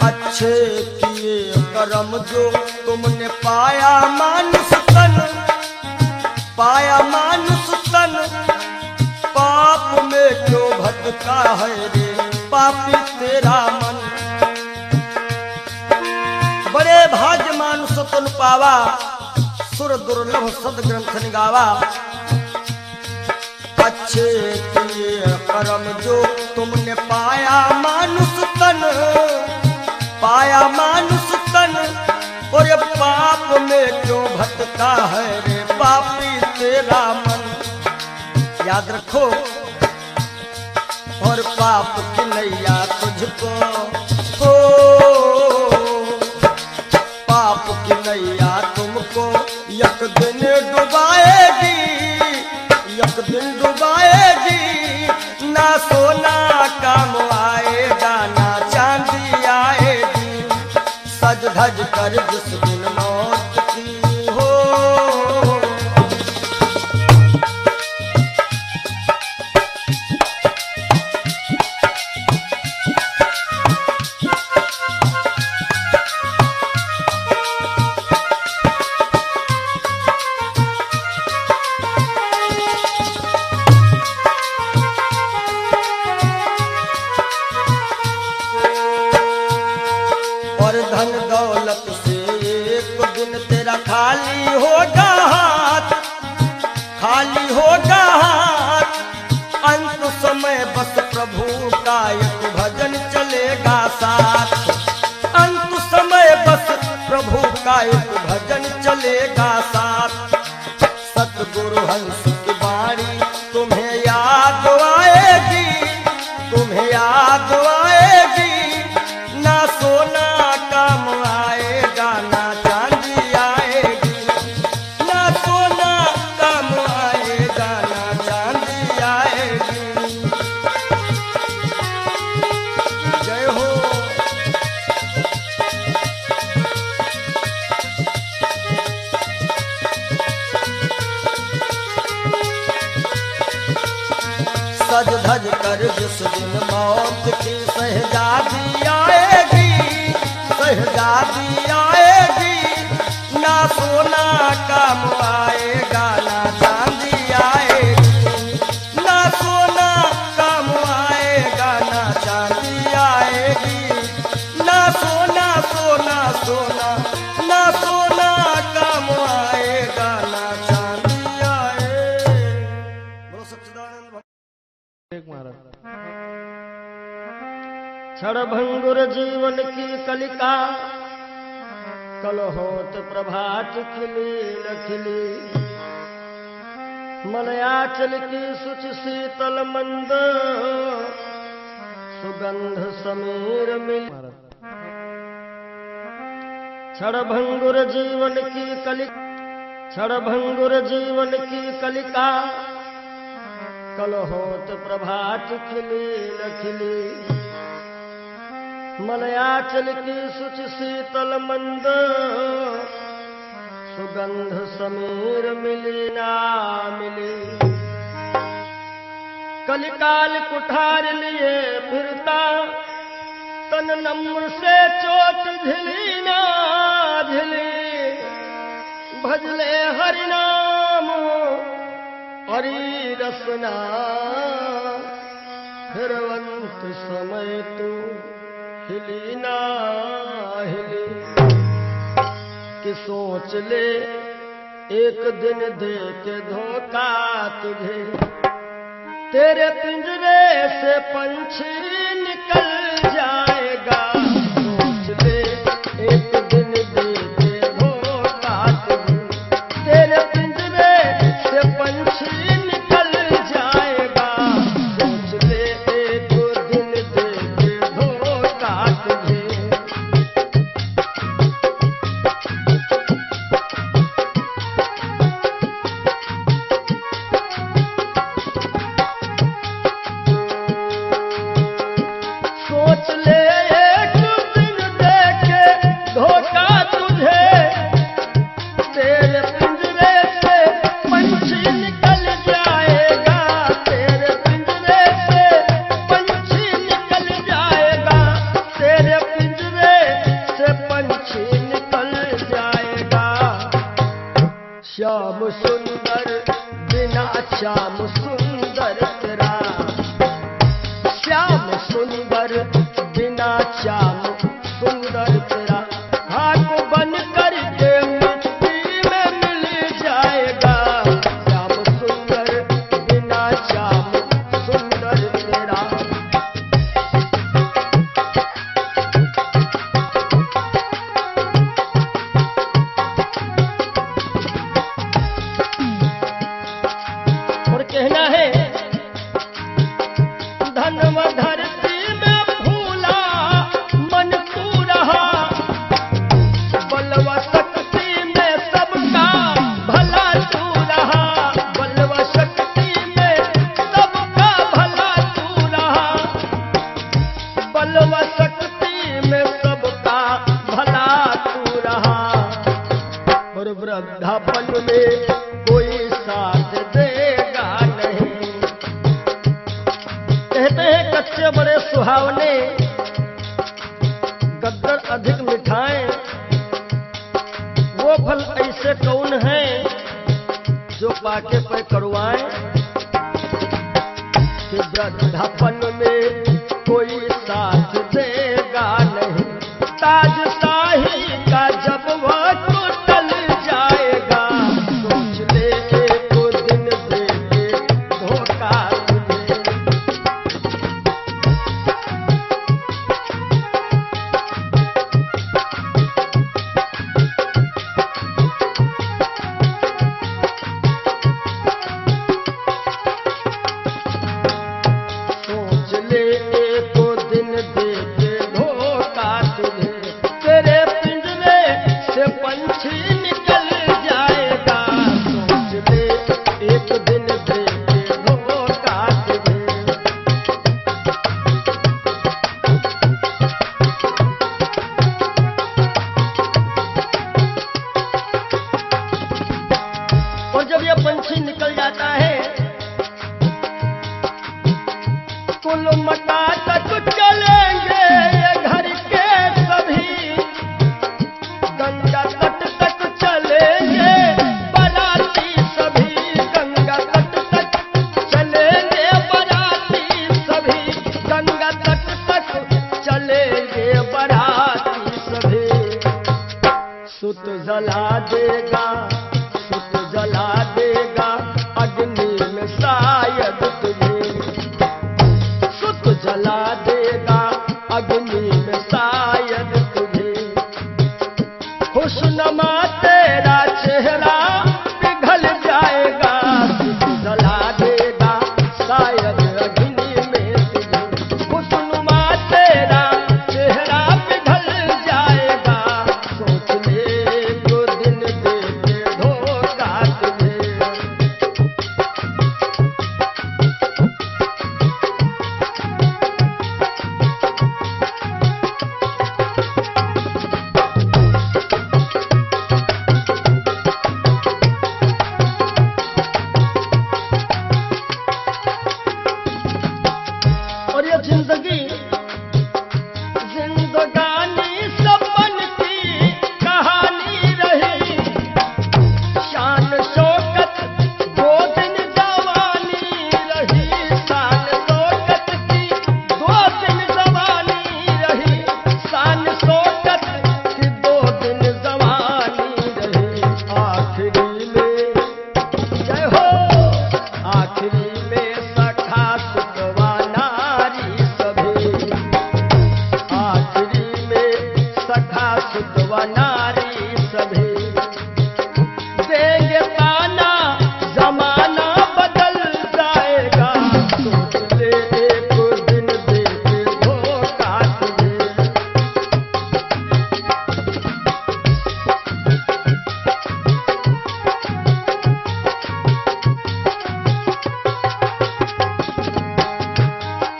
अच्छे किए कर्म जो तुमने पाया मानुष तन, पाया मानुष तन, पाप में क्यों भटका है रे पापी तेरा मन। सुतन पावा, सुर दुर्लभ सद ग्रंथ निगावा। अच्छे किए कर्म जो तुमने पाया मानुष तन, पाया मानुष तन, और ये पाप में क्यों भटका है रे पापी तेरा मन। याद रखो, और पाप की नैया तुझको हो, पाप की नैया तुमको एक दिन डुबाएगी, एक दिन डुबाएगी। ना सोना काम आएगा, ना चांदी आएगी। सज धज कर जिस दिन मौत की हो, धन दौलत से एक दिन तेरा खाली होगा हाथ, खाली होगा हाथ। अंत समय बस प्रभु का एक भजन चलेगा साथ, अंत समय बस प्रभु का एक भजन चलेगा साथ। सतगुरु हंस की बाणी तुम्हें याद आएगी, तुम्हें याद आएगी। ना सोना काम आएगा, ना चांदी आएगी। ना सोना काम आएगा, ना चांदी आएगी। जय हो। सज धज कर जिस दिन मौत की शहजादी आएगी, शहजादी आएगी। ना सोना काम आएगा, ना चांदी आएगी। ना सोना काम आएगा, ना चांदी आएगी। ना सोना सोना सोना, ना सोना काम आएगा, ना चांदी आएगी। बोलो सच्चिदानंद क्षणभंगुर जीवन की कलिका, कल होत प्रभात खिली न खिली। मलयाचल की सुच शीतल मंद, सुगंध समीर मिल। क्षणभंगुर जीवन की कलिका, क्षणभंगुर जीवन की कलिका, कल होत प्रभात खिली न खिली। मलयाचल की सुच शीतल मंद, सुगंध समीर मिली ना मिली। कलिकाल कुठार लिए फिरता, तन नम्र से चोट झिली ना झिली। भजले हरि नाम हरि रसना, फिरवंत समय तू हिली ना हिली। कि सोच ले एक दिन दे के धोखा तुझे, तेरे पिंजरे से पंछी निकल जाएगा। सोच ले एक दिन दे के धोखा तुझे, तेरे पिंजरे से पंछी निकल जाएगा। सोच ले एक दिन दे के धोखा तुझे। सोच ले एक दिन दे के धोखा तुझे, तेरे पिंजरे से पंछी निकल जाएगा। तेरे पिंजरे से पंछी निकल जाएगा। तेरे पिंजरे से पंछी निकल जाएगा। श्याम सुंदर बिना श्याम सुंदर तेरा, श्याम सुंदर बिना श्याम सुंदर तेरा। खाक बन कर के वृद्धापन में कोई साथ देगा नहीं। कहते हैं कच्चे बड़े सुहावने, गद्दर अधिक मिठाएं, वो फल ऐसे कौन है जो पाके पे करुआएं। कि वृद्धापन में कोई साथ देगा नहीं, ताज शाही का जब वह तो टल जाएगा, सोच ले एक दिन देंगे धोखा तुझे। सोच ले एक दिन देंगे धोखा तुझे, तेरे पिंजरे से पंछी निकल जाएगा, सोच ले एक दिन देंगे धोखा तुझे। और जब यह पंछी निकल जाता है, कुल मटा तक चलेंगे ये घर के सभी, गंगा तट तक चलेंगे बाराती सभी, गंगा तट तक चलेंगे बाराती सभी, गंगा तट तक चलेंगे बाराती सभी। सुत जला देगा, सुत जला देगा अग्नि में शायद तुझे, सुत जला देगा अग्नि में शायद तुझे। खुशनुमा तेरा चेहरा पिघल जाएगा, सुत जला देगा शायद अग्नि में तुझे। खुशनुमा तेरा चेहरा पिघल जाएगा, सोच ले एक दिन देंगे धोखा तुझे। और ये जिंदगी जिंदगानी सपन की कहानी रही, शान शौकत दो दिन जवानी रही, शान शौकत की दो दिन जवानी रही, शान शौकत की दो दिन जवानी रही। आखिरी में जय हो, आखिरी में सखा सुतवा नारी सभी, आखिरी में सखा सुतवा नारी सभी। देंगे ताना जमाना बदल जाएगा, सोच ले एक दिन देंगे धोखा तुझे।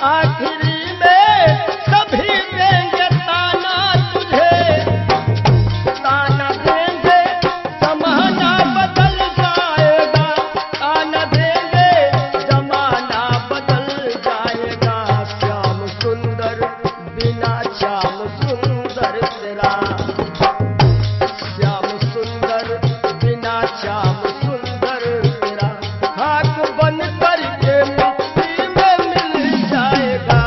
आखिरी में सभी देंगे ताना तुझे, ताना देंगे जमाना बदल जाएगा, ताना देंगे जमाना बदल जाएगा। श्याम सुंदर बिना श्याम सुंदर तेरा, श्याम सुंदर बिना श्याम सुंदर तेरा, खाक बन करके मिट्टी में मिल जाएगा,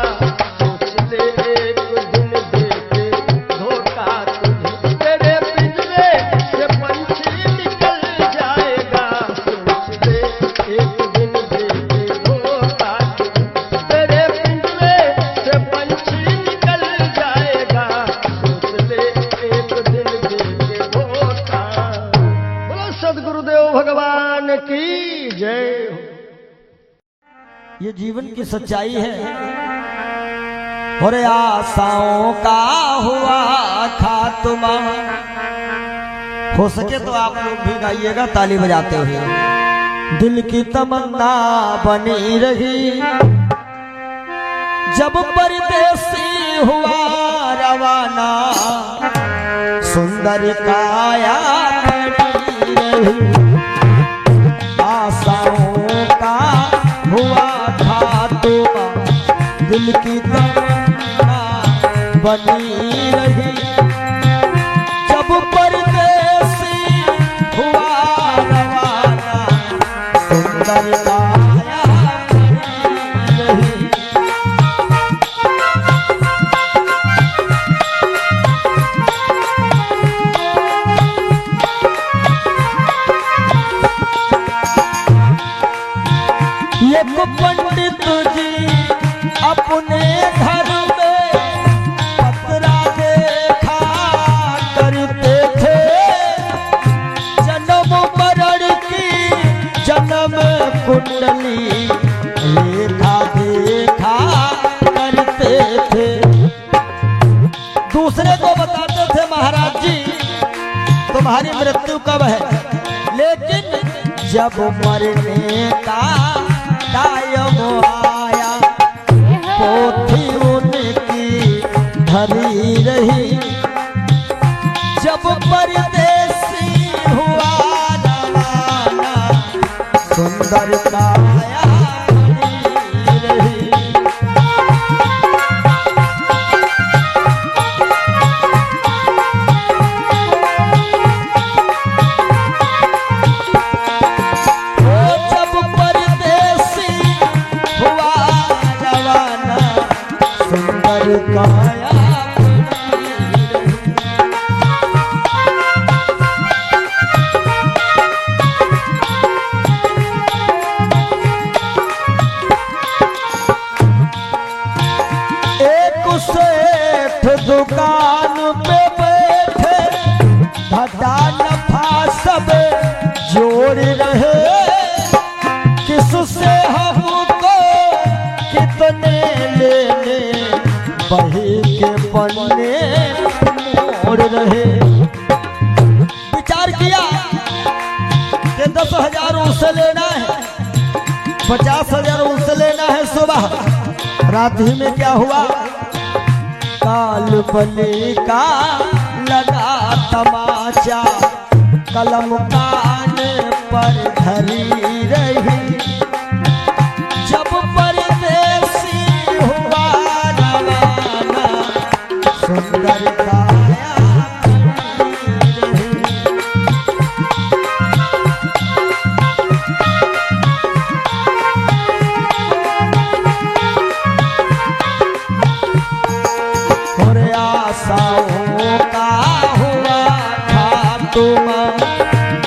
सोच ले एक दिन देंगे धोखा तुझे। तेरे पिंजरे से पंछी निकल जाएगा, सोच ले एक दिन देंगे धोखा तुझे। तेरे पिंजरे से पंछी निकल जाएगा, सोच ले एक दिन देंगे धोखा। बोलो सद्गुरुदेव भगवान की जय हो। ये जीवन की सच्चाई है। और आशाओं का हुआ खात्मा। हो सके तो आप लोग भी गाइएगा ताली बजाते हुए। दिल की तमन्ना बनी रही जब परदेसी हुआ रवाना, सुंदर काया खड़ी रही। रही। आशाओं का हुआ था तोबा, दिल की तमन्ना बनी रही। जब परदेसी हुआ रवाना, सुंदर काया बनी रही। एक पंडित जी अपने घर में पतरा देखा करते थे, जन्म मरण की जन्म कुंडली लेखा देखा करते थे। दूसरे को बताते थे महाराज जी तुम्हारी मृत्यु कब है, लेकिन जब मरने का टाइम आया पोथी उनकी धरी रही। जब परदेसी हुआ रवाना, सुंदर काया बनी रही। काया एक सेठ दुकान पे बैठे, घाटा नफा सब जोड़ रहे। किससे हमको कितने लेने, बही के पन्ने मोड़ रहे। विचार किया कि 10,000 उससे लेना है, 50,000 उससे लेना है। सुबह रात ही में क्या हुआ, काल बली का लगा तमाचा, कलम कान पर धरी रही। जब परदेसी हुआ रवाना, सुंदर काया बनी रही। और आशाओं का हुआ था तुम,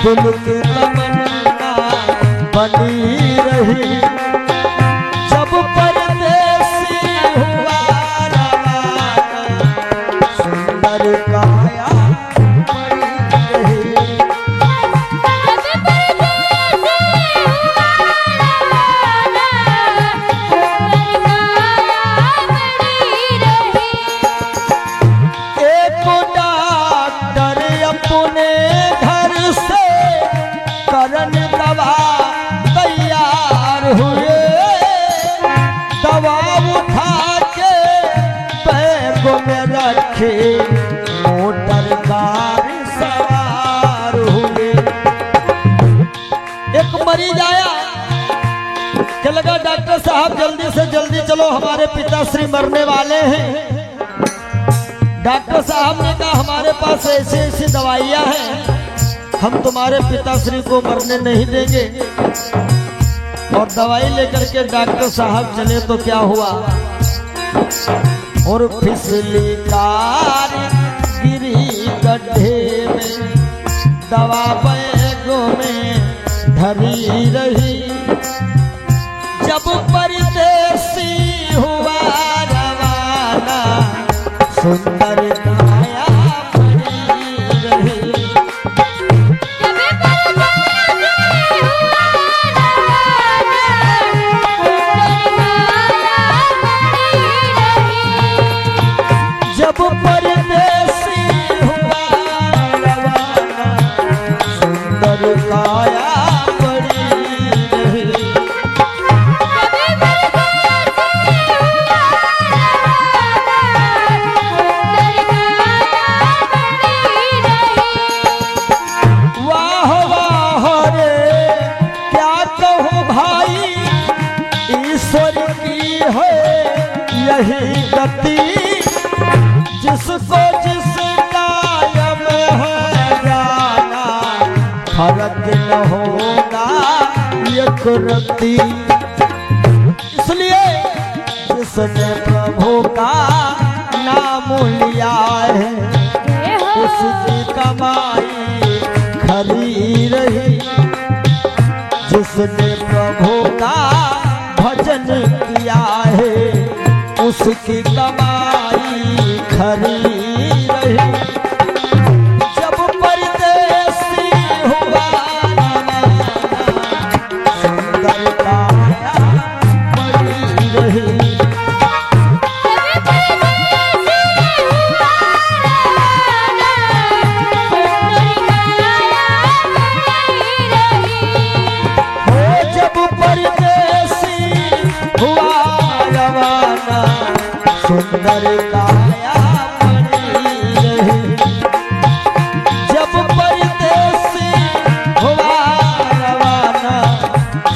दिल की तमन्ना बनी रही। जब परदेसी हुआ रवाना, सुंदर काया बनी रही। एक डॉक्टर अपने घर से करन दवा तैयार हुए। दवा उठा के बैग में रखे, मोटर कार सवार हुए। एक मरीज आया कि लगा डॉक्टर साहब जल्दी से जल्दी चलो, हमारे पिताश्री मरने वाले हैं। डॉक्टर साहब ने कहा हमारे पास ऐसी ऐसी दवाइयां हैं, हम तुम्हारे पिताश्री को मरने नहीं देंगे। और दवाई लेकर के डॉक्टर साहब चले तो क्या हुआ, और फिसली कार गिरी गड्ढे में, दवा बैगों में धरी रही। जब परदेसी हुआ रवाना, सुंदर काया बनी रही। जब परदेसी हुआ रवाना, सुंदर काया बनी रही गति, जिसको जिस कायम है जाना, फर्क न होगा एक रत्ती। इसलिए जिसने प्रभु का नाम लिया है, जय हो उसकी कमाई खरी रही। जिसने प्रभु का भजन किया है, उसकी कमाई खरी रही। जब परदेसी हुआ सुंदर काया बड़ी रही। हो जब परदेसी हुआ रवाना, सुंदर काया बनी रही। जब परदेसी हुआ रवाना,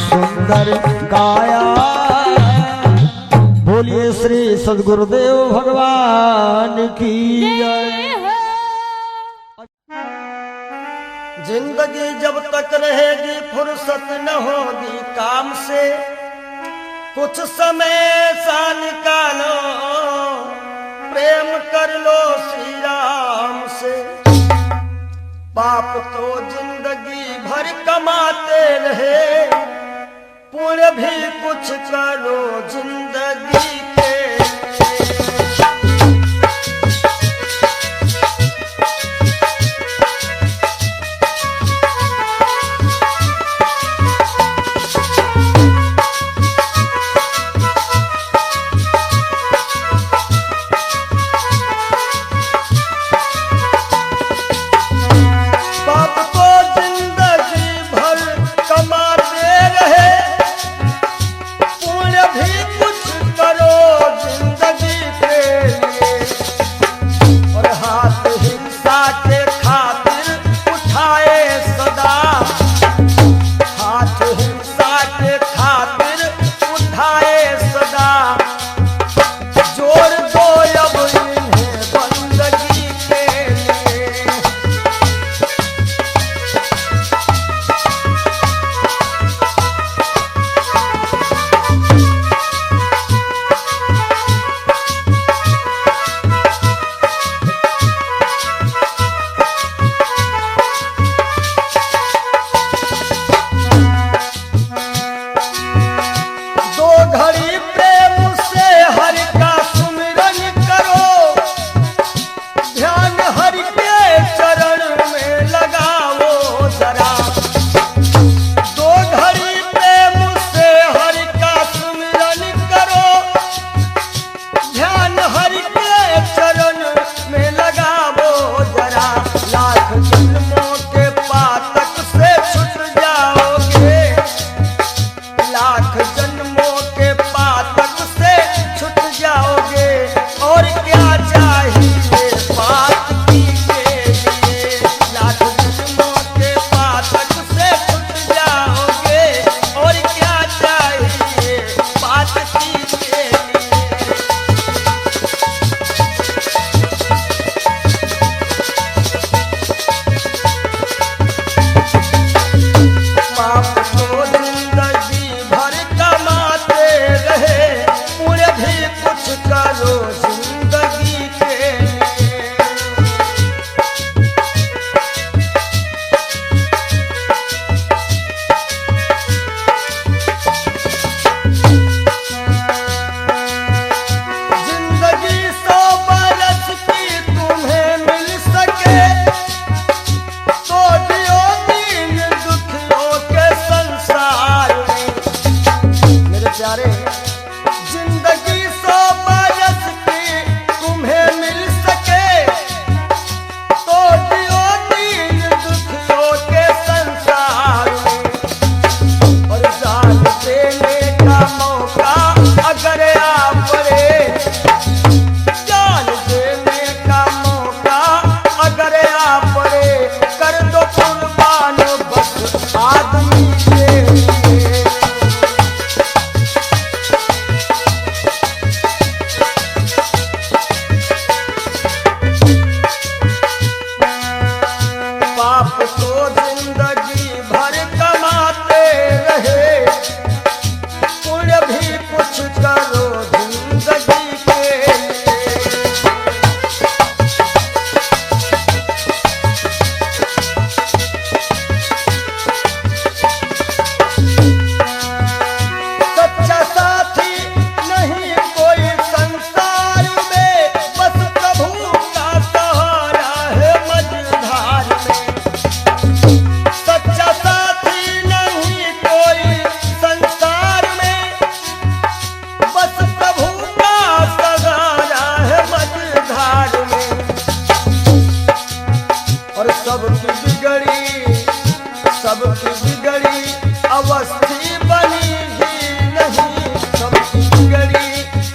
सुंदर काया। बोलिए श्री सद्गुरुदेव भगवान की जय। जिंदगी जब तक रहेगी फुर्सत न होगी काम से, कुछ समय सा निकालो प्रेम कर लो श्री राम से। पाप तो जिंदगी भर कमाते रहे, पुण्य भी कुछ करो जिंदगी के। पाप को जिंदगी भर कमाते रहे, पुण्य भी कुछ करो सबकी बिगड़ी अवस्थी बनी ही नहीं, सबकी बिगड़ी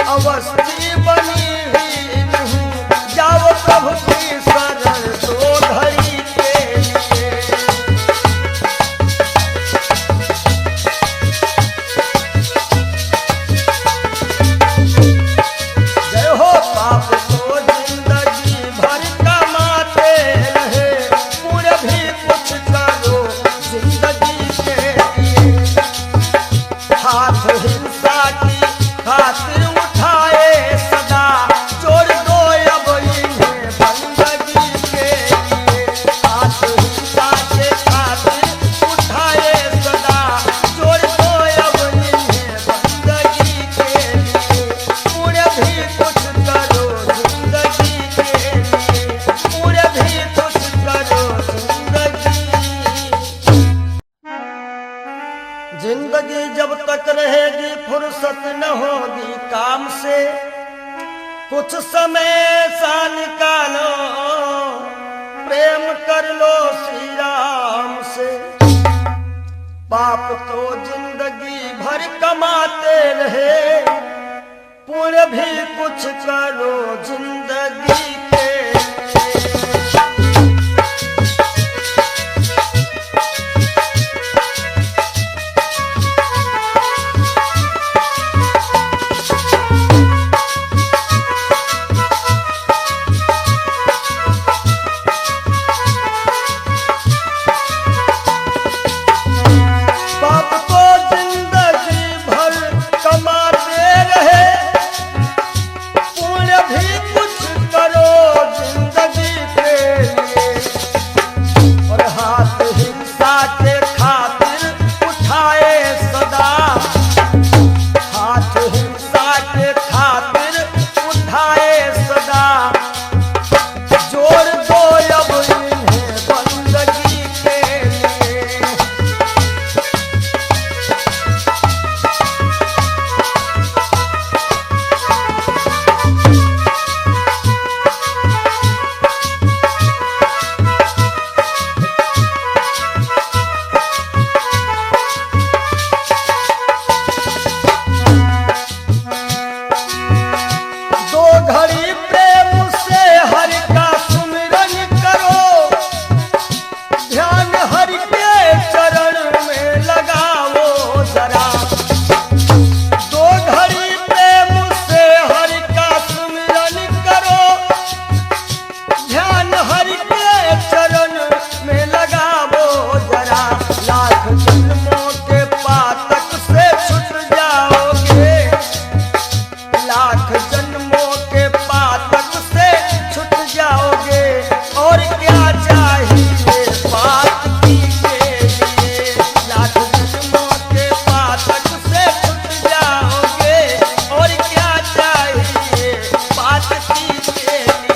अवस्थी बनी ही नहीं। जाओ प्रभु की शरण दो घड़ी के लिए। जय हो पाप को जिंदगी भर कमाते रहे, पुण्य भी कुछ करो जिंदगी के लिए। हाथ हिंसा की खातिर उठाए सदा, जोड़ दो अब इन्हें बंदगी के लिए। हाथ हिंसा के खातिर उठाए सदा, जोड़ दो अब इन्हें बंदगी के लिए। पुण्य भी कुछ करो जिंदगी के लिए, पुण्य भी कुछ करो जिंदगी जब तक रहेगी फुर्सत न होगी काम से। कुछ समय सा निकालो, प्रेम कर लो श्री राम से। पाप तो जिंदगी भर कमाते रहे, पुण्य भी कुछ करो जिंदगी के। पाप को जिंदगी भर कमाते रहे, पुण्य भी कुछ करो जिंदगी के लिए। और हाथ हिंसा के खातिर उठाए सदा, हाथ हिंसा के खातिर उठाए सदा, जोड़ दो अब इन्हें बंदगी के लिए। दो घड़ी प्रेम से हरि का सुमिरन करो, ध्यान हरि के चरण में लगाओ जरा। दो घड़ी प्रेम से हरि का सुमिरन करो, ध्यान हरि के चरण में लगाओ जरा। लाख जन्मों के पातक से छूट जाओगे, लाख जन्मों के पातक से छूट जाओगे। और क्या चाहिए पातकी के लिए, लाख जन्मों के पातक से छूट जाओगे। और क्या चाहिए पातकी के लिए।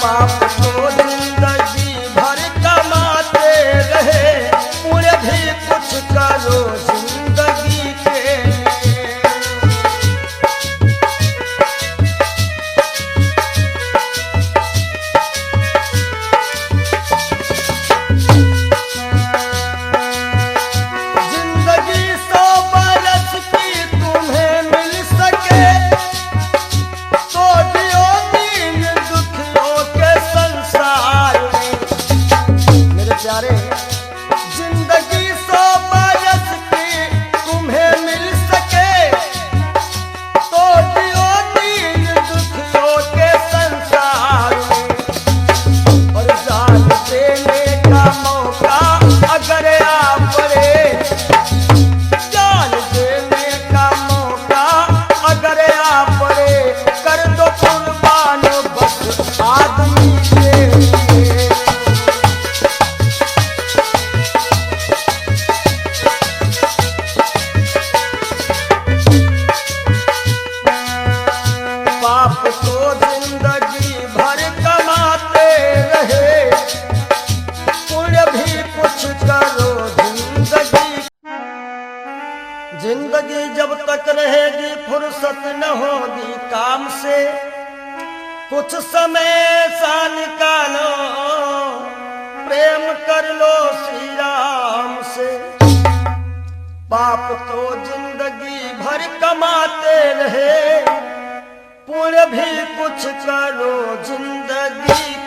पाप को जिंदगी भर कमाते रहे, पुण्य भी कुछ करो जिंदगी के लिए। जब तक रहेगी फुर्सत न होगी काम से, कुछ समय सा निकालो प्रेम कर लो श्री राम से। पाप तो जिंदगी भर कमाते रहे, पुण्य भी कुछ करो जिंदगी